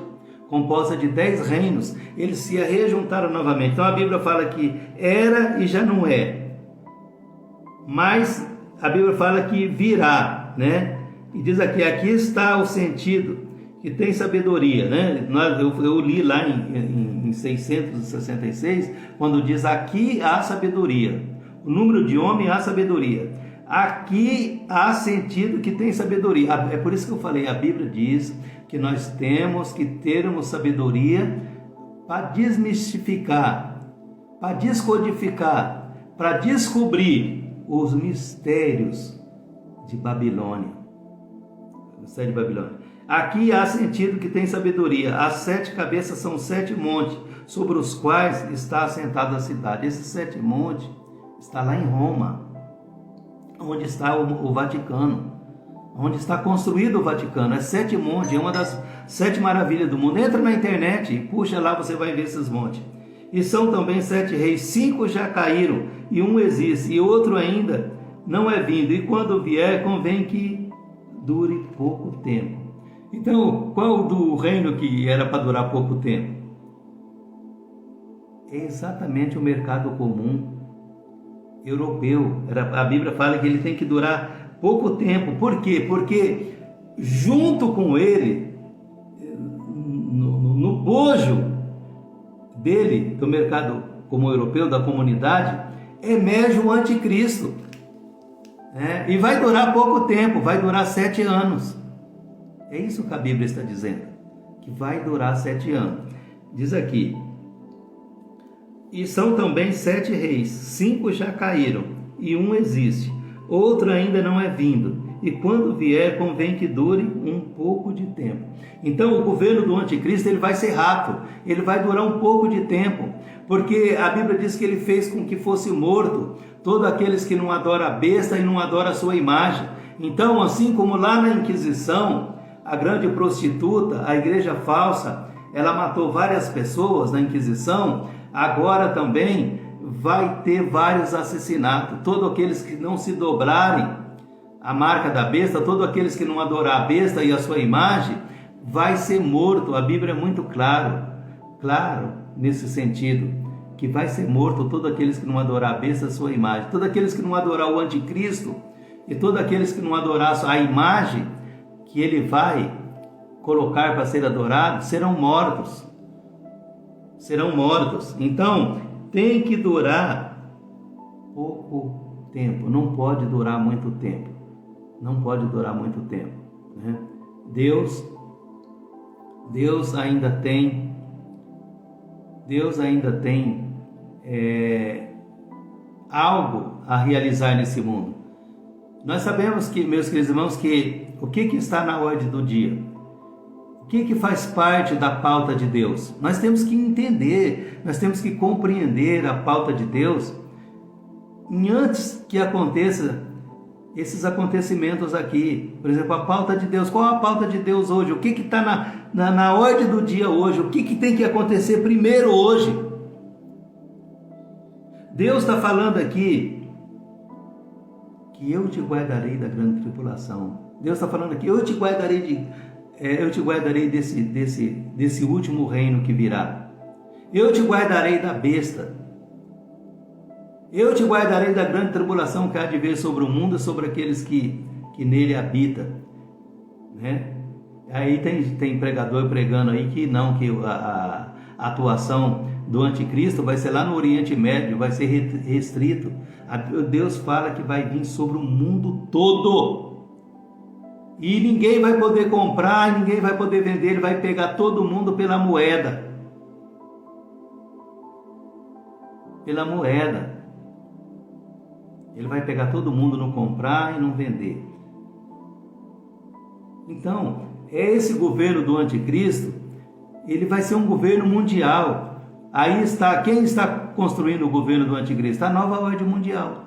composta de 10 reinos. Eles se rejuntaram novamente. Então a Bíblia fala que era e já não é, mas a Bíblia fala que virá, né? E diz aqui está o sentido, que tem sabedoria, né? Eu li lá em 666, quando diz: aqui há sabedoria. O número de homem há sabedoria. Aqui há sentido que tem sabedoria. É por isso que eu falei, a Bíblia diz que nós temos que termos sabedoria para desmistificar, para descodificar, para descobrir os mistérios de Babilônia. O mistério de Babilônia. Aqui há sentido que tem sabedoria. As 7 cabeças são 7 montes, sobre os quais está assentada a cidade. Esses 7 montes está lá em Roma, onde está o Vaticano, onde está construído o Vaticano. É 7 montes, é uma das 7 maravilhas do mundo. Entra na internet e puxa lá, você vai ver esses montes. E são também 7 reis, 5 já caíram, e um existe, e outro ainda não é vindo. E quando vier, convém que dure pouco tempo. Então, qual do reino que era para durar pouco tempo? É exatamente o mercado comum europeu. A Bíblia fala que ele tem que durar pouco tempo. Por quê? Porque junto com ele, no bojo dele, do mercado comum europeu, da comunidade, emerge o anticristo. E vai durar pouco tempo, vai durar 7 anos. É isso que a Bíblia está dizendo, que vai durar 7 anos. Diz aqui: e são também 7 reis, 5 já caíram, e um existe, outro ainda não é vindo, e quando vier convém que dure um pouco de tempo. Então o governo do anticristo ele vai ser rápido, ele vai durar um pouco de tempo, porque a Bíblia diz que ele fez com que fosse morto todos aqueles que não adoram a besta e não adoram a sua imagem. Então, assim como lá na Inquisição, a grande prostituta, a igreja falsa, ela matou várias pessoas na Inquisição, agora também vai ter vários assassinatos. Todos aqueles que não se dobrarem à marca da besta, todos aqueles que não adorar a besta e a sua imagem, vai ser morto. A Bíblia é muito claro nesse sentido, que vai ser morto todos aqueles que não adorar a besta e a sua imagem, todos aqueles que não adorar o anticristo e todos aqueles que não adorar a imagem que ele vai colocar para ser adorado, serão mortos. Então, tem que durar pouco tempo, não pode durar muito tempo. Né? Deus ainda tem algo a realizar nesse mundo. Nós sabemos que, meus queridos irmãos, que o que está na ordem do dia? O que faz parte da pauta de Deus? Nós temos que entender, nós temos que compreender a pauta de Deus antes que aconteça esses acontecimentos aqui. Por exemplo, a pauta de Deus. Qual a pauta de Deus hoje? O que está na ordem do dia hoje? O que tem que acontecer primeiro hoje? Deus está falando aqui que eu te guardarei da grande tribulação. Deus está falando aqui, eu te guardarei desse último reino que virá. Eu te guardarei da besta. Eu te guardarei da grande tribulação que há de vir sobre o mundo e sobre aqueles que nele habitam. Né? Aí tem pregador pregando aí que não, que a atuação do anticristo vai ser lá no Oriente Médio, vai ser restrito. Deus fala que vai vir sobre o mundo todo. E ninguém vai poder comprar, ninguém vai poder vender, ele vai pegar todo mundo pela moeda. Ele vai pegar todo mundo no comprar e não vender. Então, esse governo do anticristo, ele vai ser um governo mundial. Aí está, quem está construindo o governo do anticristo? A nova ordem mundial.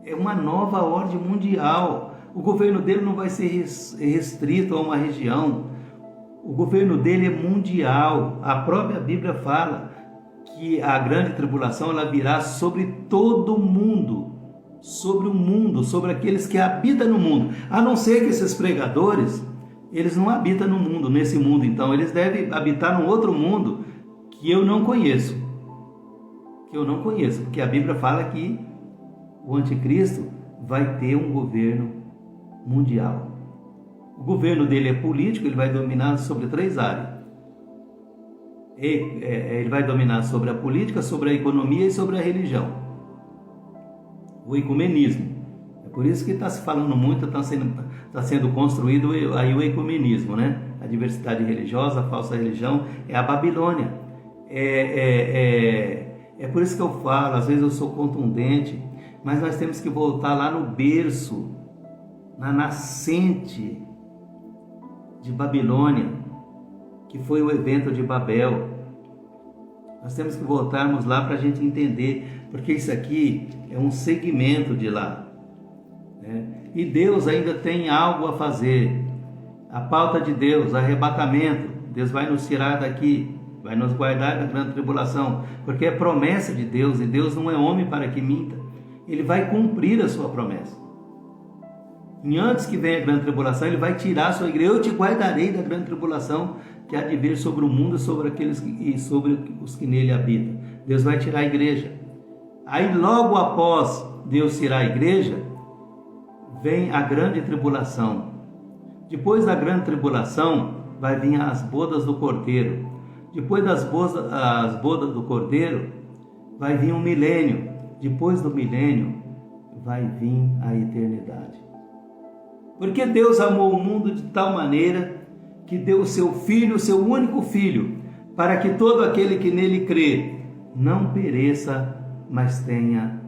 É uma nova ordem mundial. O governo dele não vai ser restrito a uma região. O governo dele é mundial. A própria Bíblia fala que a grande tribulação ela virá sobre todo mundo, sobre o mundo, sobre aqueles que habitam no mundo. A não ser que esses pregadores, eles não habitam no mundo, nesse mundo, então eles devem habitar num outro mundo que eu não conheço. Porque a Bíblia fala que o anticristo vai ter um governo mundial. O governo dele é político, ele vai dominar sobre 3 áreas. Ele vai dominar sobre a política, sobre a economia e sobre a religião. O ecumenismo. É por isso que está se falando muito, está sendo construído aí o ecumenismo, né? A diversidade religiosa, a falsa religião, é a Babilônia. É por isso que eu falo, às vezes eu sou contundente, mas nós temos que voltar lá no berço, na nascente de Babilônia, que foi o evento de Babel. Nós temos que voltarmos lá para a gente entender, porque isso aqui é um segmento de lá, né? E Deus ainda tem algo a fazer. A pauta de Deus, arrebatamento, Deus vai nos tirar daqui, vai nos guardar da grande tribulação, porque é promessa de Deus, e Deus não é homem para que minta. Ele vai cumprir a sua promessa. E antes que venha a grande tribulação, ele vai tirar a sua igreja. Eu te guardarei da grande tribulação que há de vir sobre o mundo e sobre os que nele habitam. Deus vai tirar a igreja. Aí logo após Deus tirar a igreja, vem a grande tribulação. Depois da grande tribulação, vai vir as bodas do Cordeiro. Depois das bodas do Cordeiro, vai vir um milênio. Depois do milênio, vai vir a eternidade. Porque Deus amou o mundo de tal maneira que deu o seu Filho, o seu único Filho, para que todo aquele que nele crê não pereça, mas tenha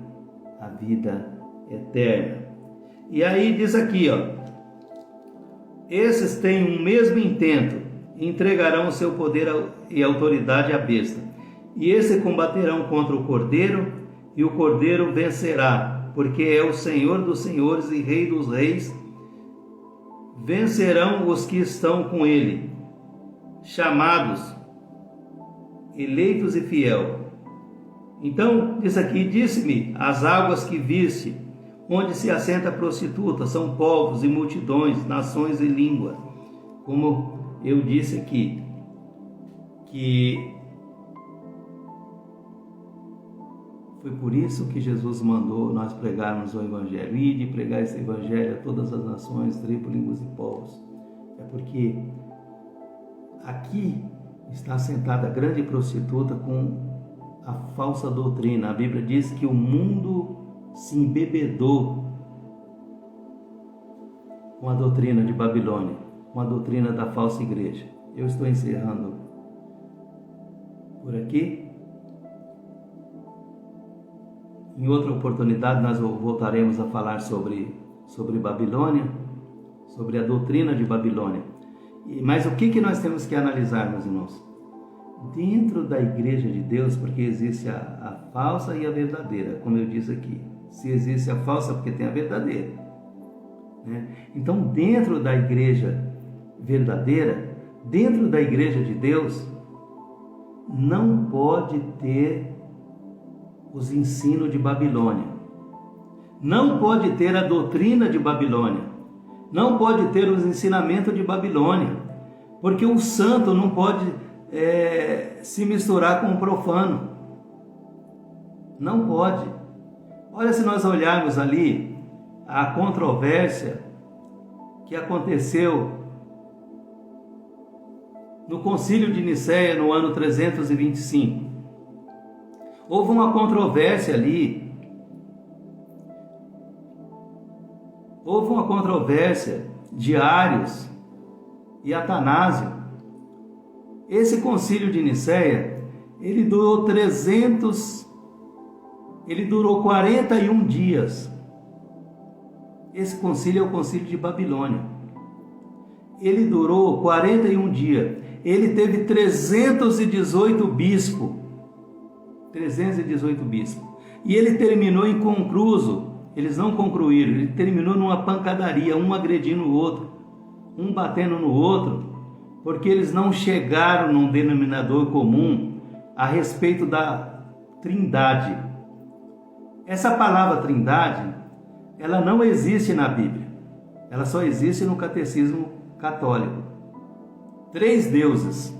a vida eterna. E aí diz aqui, esses têm um mesmo intento, entregarão o seu poder e autoridade à besta. E esse combaterão contra o Cordeiro, e o Cordeiro vencerá, porque é o Senhor dos senhores e Rei dos reis. Vencerão os que estão com ele, chamados, eleitos e fiel. Então, diz aqui, disse-me, as águas que viste, onde se assenta a prostituta, são povos e multidões, nações e língua. Como eu disse aqui, que foi por isso que Jesus mandou nós pregarmos o Evangelho. Ide pregar esse Evangelho a todas as nações, tribos, línguas e povos. É porque aqui está sentada a grande prostituta com a falsa doutrina. A Bíblia diz que o mundo se embebedou com a doutrina de Babilônia, com a doutrina da falsa igreja. Eu estou encerrando por aqui. Em outra oportunidade nós voltaremos a falar sobre Babilônia, sobre a doutrina de Babilônia. Mas o que nós temos que analisar, meus irmãos? Dentro da igreja de Deus, porque existe a falsa e a verdadeira, como eu disse aqui. Se existe a falsa, porque tem a verdadeira, né? Então, dentro da igreja verdadeira, dentro da igreja de Deus, não pode ter os ensinos de Babilônia, não pode ter a doutrina de Babilônia, não pode ter os ensinamentos de Babilônia, porque o santo não pode se misturar com o profano, não pode. Olha, se nós olharmos ali a controvérsia que aconteceu no Concílio de Nicéia no ano 325, houve uma controvérsia ali, houve uma controvérsia de Ários e Atanásio. Esse Concílio de Nicéia, ele durou 41 dias. Esse concílio é o Concílio de Babilônia. Ele durou 41 dias. Ele teve 318 bispos. 318 bispos. E ele terminou inconcluso. Eles não concluíram. Ele terminou numa pancadaria, um agredindo o outro, um batendo no outro, porque eles não chegaram num denominador comum a respeito da Trindade. Essa palavra Trindade, ela não existe na Bíblia. Ela só existe no catecismo católico. 3 deuses.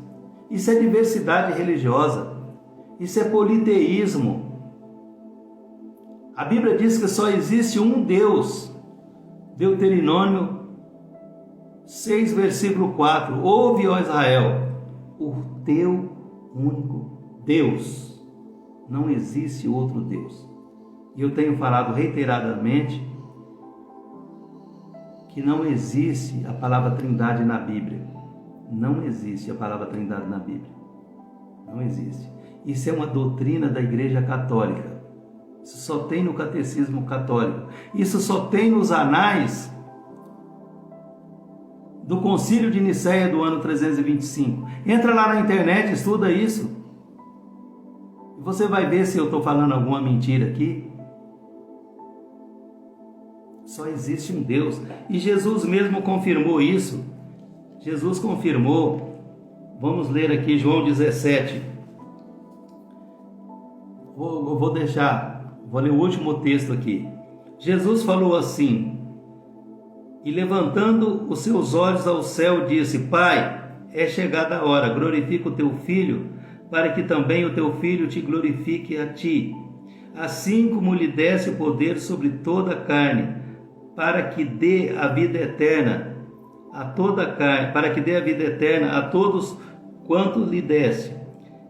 Isso é diversidade religiosa. Isso é politeísmo. A Bíblia diz que só existe um Deus. Deuteronômio 6, versículo 4. Ouve, ó Israel, o teu único Deus. Não existe outro Deus. E eu tenho falado reiteradamente que não existe a palavra Trindade na Bíblia. Não existe a palavra Trindade na Bíblia. Não existe. Isso é uma doutrina da Igreja Católica. Isso só tem no Catecismo Católico. Isso só tem nos anais do Concílio de Nicéia do ano 325. Entra lá na internet, estuda isso. Você vai ver se eu estou falando alguma mentira aqui. Só existe um Deus. E Jesus mesmo confirmou isso. Jesus confirmou. Vamos ler aqui João 17. Vou ler o último texto aqui. Jesus falou assim: e levantando os seus olhos ao céu, disse: Pai, é chegada a hora, glorifica o teu Filho, para que também o teu Filho te glorifique a ti, assim como lhe desse o poder sobre toda a carne, para que dê a vida eterna a toda a carne, para que dê a vida eterna a todos quanto lhe desse.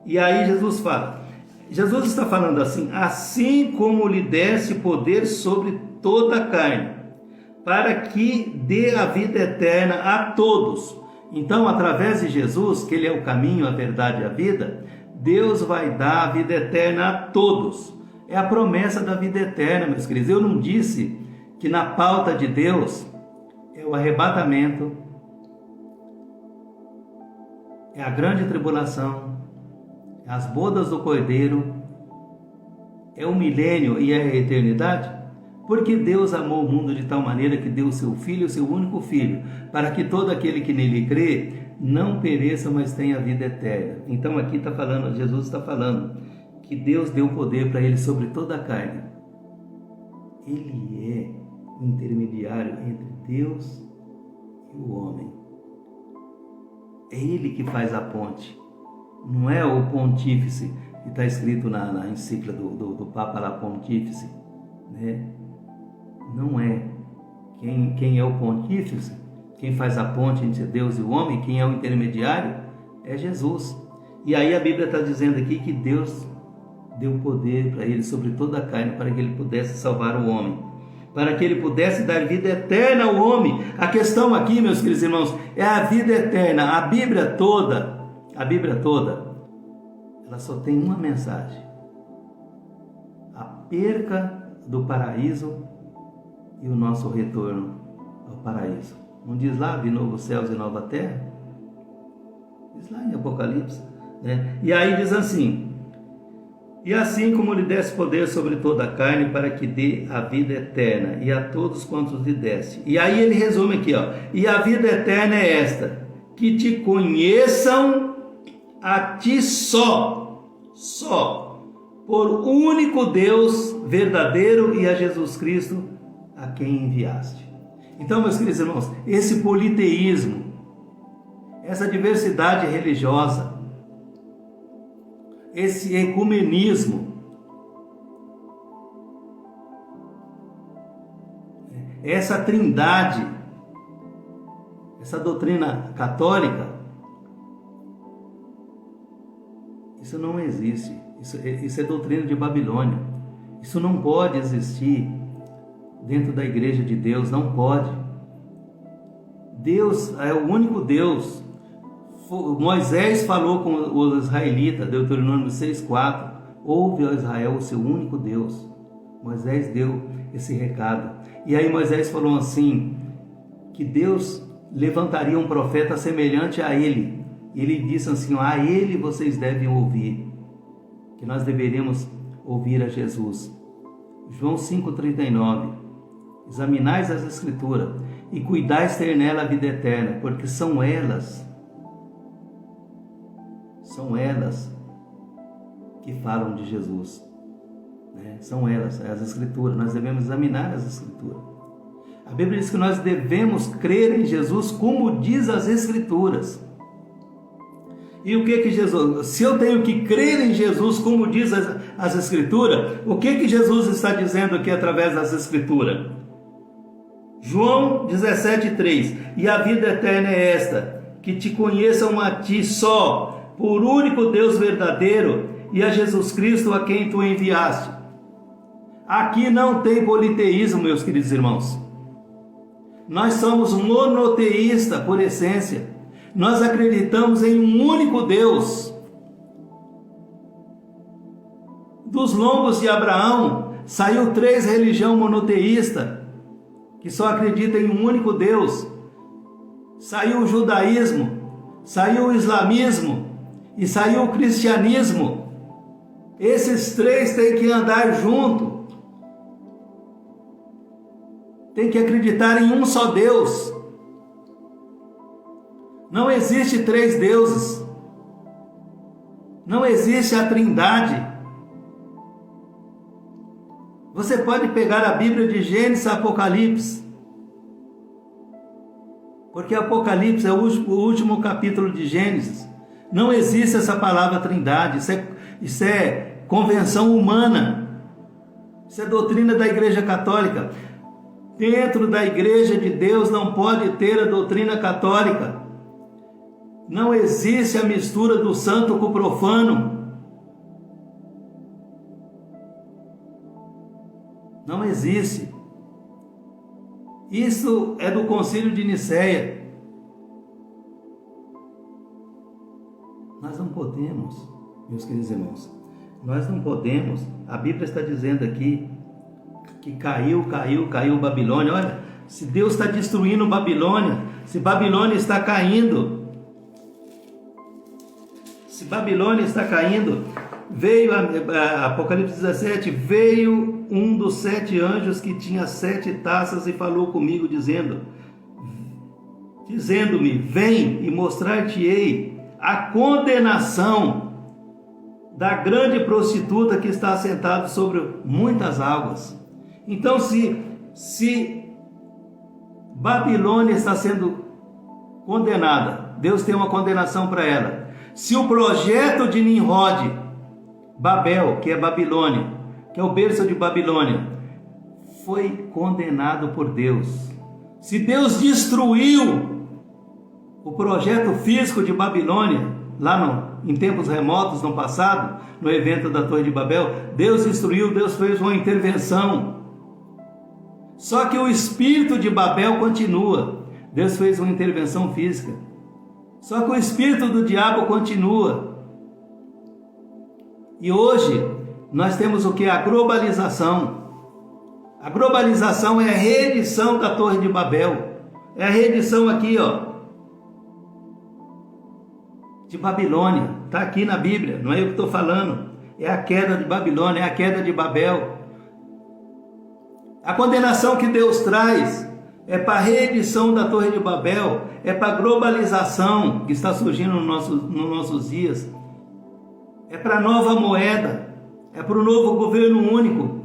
E aí Jesus está falando assim como lhe desse poder sobre toda a carne, para que dê a vida eterna a todos. Então, através de Jesus, que Ele é o caminho, a verdade e a vida, Deus vai dar a vida eterna a todos. É a promessa da vida eterna, meus queridos. Eu não disse que na pauta de Deus é o arrebatamento, é a grande tribulação, é as bodas do Cordeiro, é o milênio e é a eternidade? Porque Deus amou o mundo de tal maneira que deu o seu Filho, o seu único Filho, para que todo aquele que nele crê não pereça, mas tenha vida eterna. Então aqui está falando, Jesus está falando que Deus deu poder para ele sobre toda a carne. Ele é o intermediário entre Deus e o homem. É ele que faz a ponte. Não é o pontífice que está escrito na encíclica do Papa lá, pontífice, né? Não é. Quem é o pontífice, quem faz a ponte entre Deus e o homem, quem é o intermediário, é Jesus. E aí a Bíblia está dizendo aqui que Deus deu poder para ele sobre toda a carne, para que ele pudesse salvar o homem, para que ele pudesse dar vida eterna ao homem. A questão aqui, meus queridos irmãos, é a vida eterna. A Bíblia toda, ela só tem uma mensagem: a perca do paraíso e o nosso retorno ao paraíso. Não diz lá, vi novos céus e nova terra? Diz lá em Apocalipse, né? E aí diz assim: e assim como lhe desse poder sobre toda a carne, para que dê a vida eterna, e a todos quantos lhe desse. E aí ele resume aqui, ó: e a vida eterna é esta, que te conheçam a ti só, por único Deus verdadeiro, e a Jesus Cristo, a quem enviaste. Então, meus queridos irmãos, esse politeísmo, essa diversidade religiosa, esse ecumenismo, essa trindade, essa doutrina católica, isso não existe. Isso é doutrina de Babilônia. Isso não pode existir dentro da igreja de Deus, não pode. Deus é o único Deus. Moisés falou com os israelitas, Deuteronômio 6,4: ouve, ó Israel, o seu único Deus. Moisés deu esse recado. E aí Moisés falou assim, que Deus levantaria um profeta semelhante a ele. Ele disse assim: a ele vocês devem ouvir, que nós deveríamos ouvir a Jesus. João 5,39: examinais as Escrituras e cuidais ter nela a vida eterna, porque são elas que falam de Jesus, né? São elas, as Escrituras. Nós devemos examinar as Escrituras. A Bíblia diz que nós devemos crer em Jesus como diz as Escrituras. E o que Jesus, se eu tenho que crer em Jesus como diz as Escrituras, o que Jesus está dizendo aqui através das Escrituras? João 17,3: e a vida eterna é esta, que te conheçam a ti só, por único Deus verdadeiro, e a Jesus Cristo a quem tu enviaste. Aqui não tem politeísmo, meus queridos irmãos. Nós somos monoteístas por essência. Nós acreditamos em um único Deus. Dos lombos de Abraão saiu 3 religiões monoteístas, que só acreditam em um único Deus. Saiu o judaísmo, saiu o islamismo e saiu o cristianismo. Esses 3 têm que andar junto. Tem que acreditar em um só Deus. Não existe 3 deuses. Não existe a Trindade. Você pode pegar a Bíblia de Gênesis a Apocalipse, porque Apocalipse é o último capítulo de Gênesis. Não existe essa palavra Trindade. Isso é convenção humana. Isso é doutrina da Igreja Católica. Dentro da Igreja de Deus não pode ter a doutrina católica. Não existe a mistura do santo com o profano. Não existe. Isso é do Concílio de Nicéia. Nós não podemos Meus queridos irmãos, nós não podemos, a Bíblia está dizendo aqui que caiu Babilônia. Olha, se Deus está destruindo Babilônia, se Babilônia está caindo, veio, Apocalipse 17, veio um dos 7 anjos que tinha 7 taças e falou comigo, dizendo-me, vem e mostrar-te-ei a condenação da grande prostituta que está assentada sobre muitas águas. Então, se Babilônia está sendo condenada, Deus tem uma condenação para ela. Se o projeto de Nimrod, Babel, que é Babilônia, que é o berço de Babilônia, foi condenado por Deus, se Deus destruiu o projeto físico de Babilônia, lá em tempos remotos, no passado, no evento da Torre de Babel, Deus destruiu, Deus fez uma intervenção. Só que o espírito de Babel continua. Deus fez uma intervenção física. Só que o espírito do diabo continua. E hoje nós temos o que? A globalização. A globalização é a reedição da Torre de Babel. É a reedição aqui, de Babilônia. Está aqui na Bíblia, não é eu que estou falando. É a queda de Babilônia, é a queda de Babel. A condenação que Deus traz é para a reedição da Torre de Babel, é para a globalização que está surgindo nos nossos dias, é para a nova moeda, é para o novo governo único,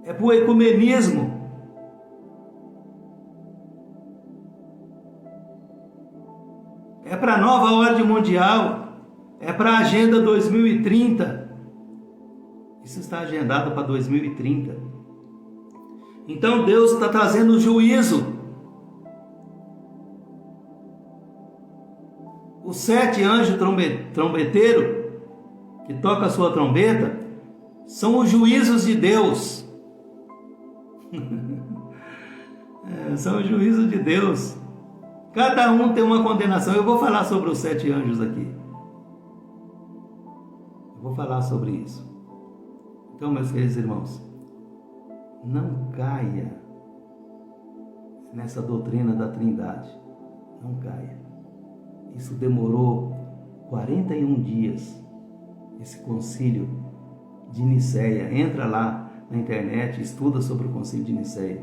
é para o ecumenismo. É para a nova ordem mundial, é para a Agenda 2030. Isso está agendado para 2030. Então Deus está trazendo juízo. Os 7 anjos trombeteiros, que toca a sua trombeta, são os juízos de Deus. São os juízos de Deus. Cada um tem uma condenação. Eu vou falar sobre os 7 anjos aqui. Eu vou falar sobre isso. Então, meus queridos irmãos, não caia nessa doutrina da Trindade. Não caia. Isso demorou 41 dias, esse concílio de Nicéia. Entra lá na internet, estuda sobre o concílio de Nicéia.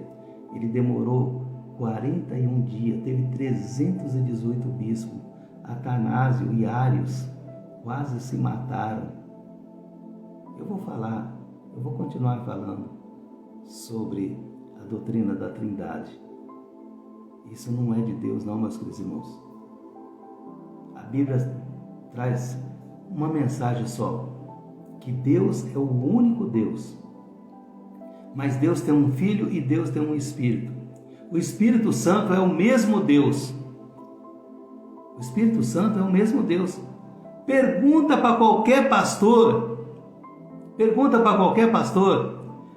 Ele demorou 41 dias, teve 318 bispos. Atanásio e Ários quase se mataram. Eu vou continuar falando sobre a doutrina da Trindade. Isso não é de Deus, não, meus queridos irmãos. A Bíblia traz uma mensagem só, que Deus é o único Deus. Mas Deus tem um Filho e Deus tem um Espírito. O Espírito Santo é o mesmo Deus. O Espírito Santo é o mesmo Deus. Pergunta para qualquer pastor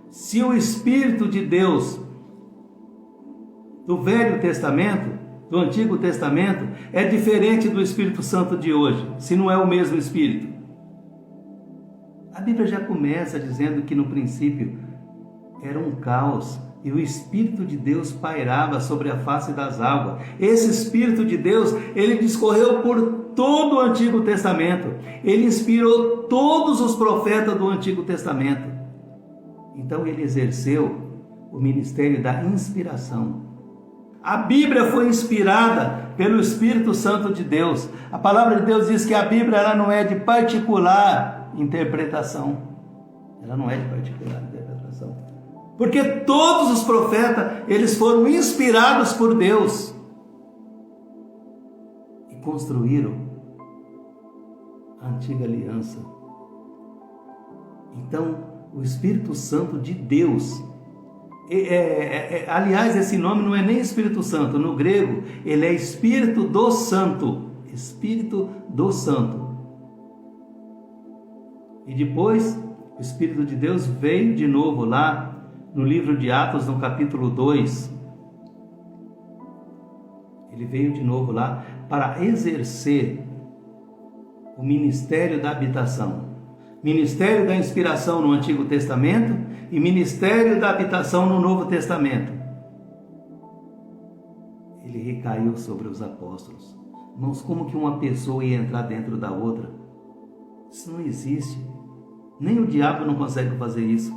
se o Espírito de Deus do Velho Testamento, do Antigo Testamento, é diferente do Espírito Santo de hoje, se não é o mesmo Espírito. A Bíblia já começa dizendo que no princípio era um caos e o Espírito de Deus pairava sobre a face das águas. Esse Espírito de Deus, ele discorreu por todo o Antigo Testamento. Ele inspirou todos os profetas do Antigo Testamento. Então ele exerceu o ministério da inspiração. A Bíblia foi inspirada pelo Espírito Santo de Deus. A palavra de Deus diz que a Bíblia ela não é de particular interpretação. Ela não é de particular interpretação. Porque todos os profetas, eles foram inspirados por Deus e construíram a antiga aliança. Então, o Espírito Santo de Deus, aliás, esse nome não é nem Espírito Santo, no grego ele é Espírito do Santo, Espírito do Santo. E depois o Espírito de Deus veio de novo lá no livro de Atos, no capítulo 2. Ele veio de novo lá para exercer o ministério da habitação. Ministério da inspiração no Antigo Testamento e ministério da habitação no Novo Testamento. Ele recaiu sobre os apóstolos. Irmãos, como que uma pessoa ia entrar dentro da outra? Isso não existe. Nem o diabo não consegue fazer isso.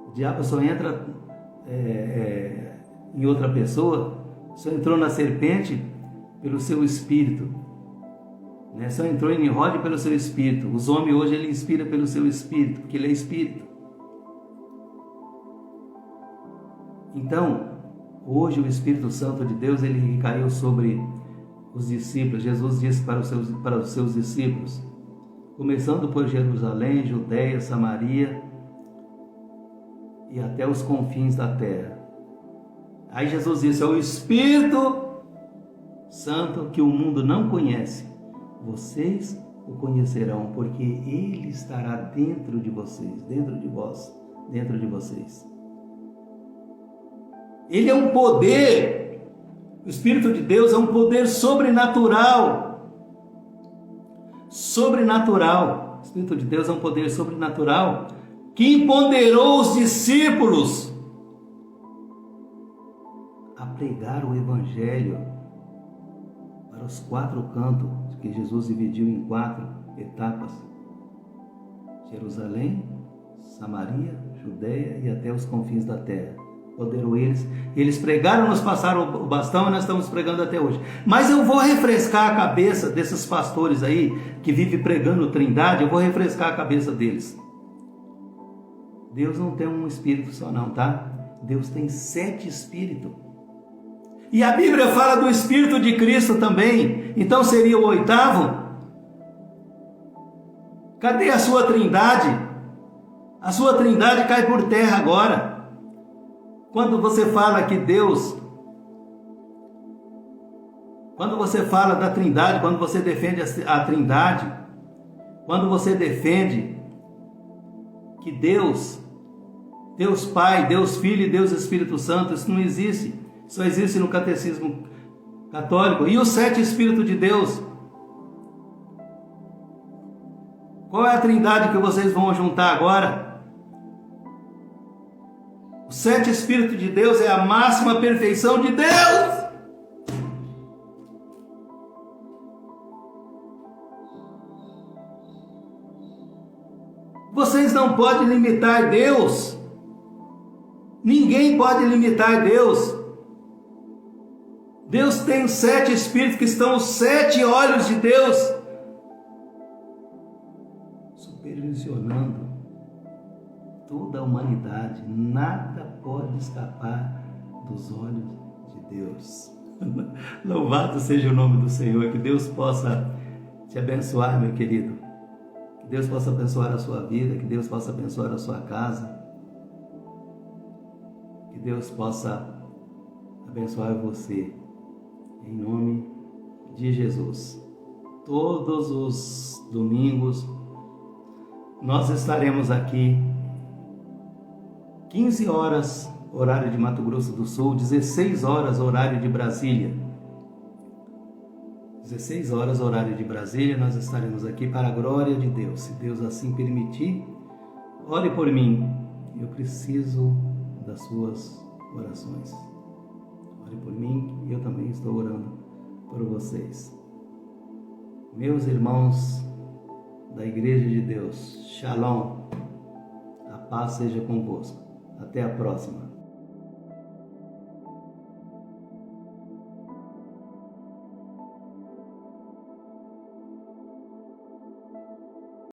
O diabo só entra em outra pessoa, só entrou na serpente pelo seu espírito, né? Só entrou em Nimrod pelo seu espírito. Os homens hoje ele inspira pelo seu espírito, porque ele é espírito. Então, hoje o Espírito Santo de Deus ele caiu sobre os discípulos. Jesus disse para os seus discípulos, começando por Jerusalém, Judeia, Samaria e até os confins da terra. Aí Jesus disse, é o Espírito Santo que o mundo não conhece. Vocês o conhecerão, porque ele estará dentro de vocês, dentro de vós, dentro de vocês. Ele é um poder, o Espírito de Deus é um poder sobrenatural. Sobrenatural. O Espírito de Deus é um poder sobrenatural que empoderou os discípulos a pregar o Evangelho para os 4 cantos, que Jesus dividiu em 4 etapas: Jerusalém, Samaria, Judeia e até os confins da terra. Poderou eles pregaram, nos passaram o bastão e nós estamos pregando até hoje. Mas eu vou refrescar a cabeça desses pastores aí que vivem pregando Trindade, eu vou refrescar a cabeça deles. Deus não tem um espírito só não, tá? Deus tem 7 espíritos. E a Bíblia fala do Espírito de Cristo também. Então seria o 8º? Cadê a sua Trindade? A sua Trindade cai por terra agora. Quando você fala que Deus, quando você fala da Trindade, quando você defende a Trindade, quando você defende que Deus Pai, Deus Filho e Deus Espírito Santo, isso não existe. Só existe no catecismo católico. E os 7 Espíritos de Deus? Qual é a Trindade que vocês vão juntar agora? Os 7 Espíritos de Deus é a máxima perfeição de Deus. Vocês não podem limitar Deus. Ninguém pode limitar Deus. Deus tem 7 Espíritos que estão os 7 olhos de Deus, supervisionando toda a humanidade. Nada pode escapar dos olhos de Deus. Louvado seja o nome do Senhor. Que Deus possa te abençoar, meu querido. Que Deus possa abençoar a sua vida. Que Deus possa abençoar a sua casa. Que Deus possa abençoar você. Em nome de Jesus. Todos os domingos nós estaremos aqui 15 horas, horário de Mato Grosso do Sul, 16 horas, horário de Brasília. 16 horas, horário de Brasília, nós estaremos aqui para a glória de Deus. Se Deus assim permitir, ore por mim. Eu preciso das suas orações. Ore por mim e eu também estou orando por vocês. Meus irmãos da Igreja de Deus, Shalom, a paz seja convosco. Até a próxima.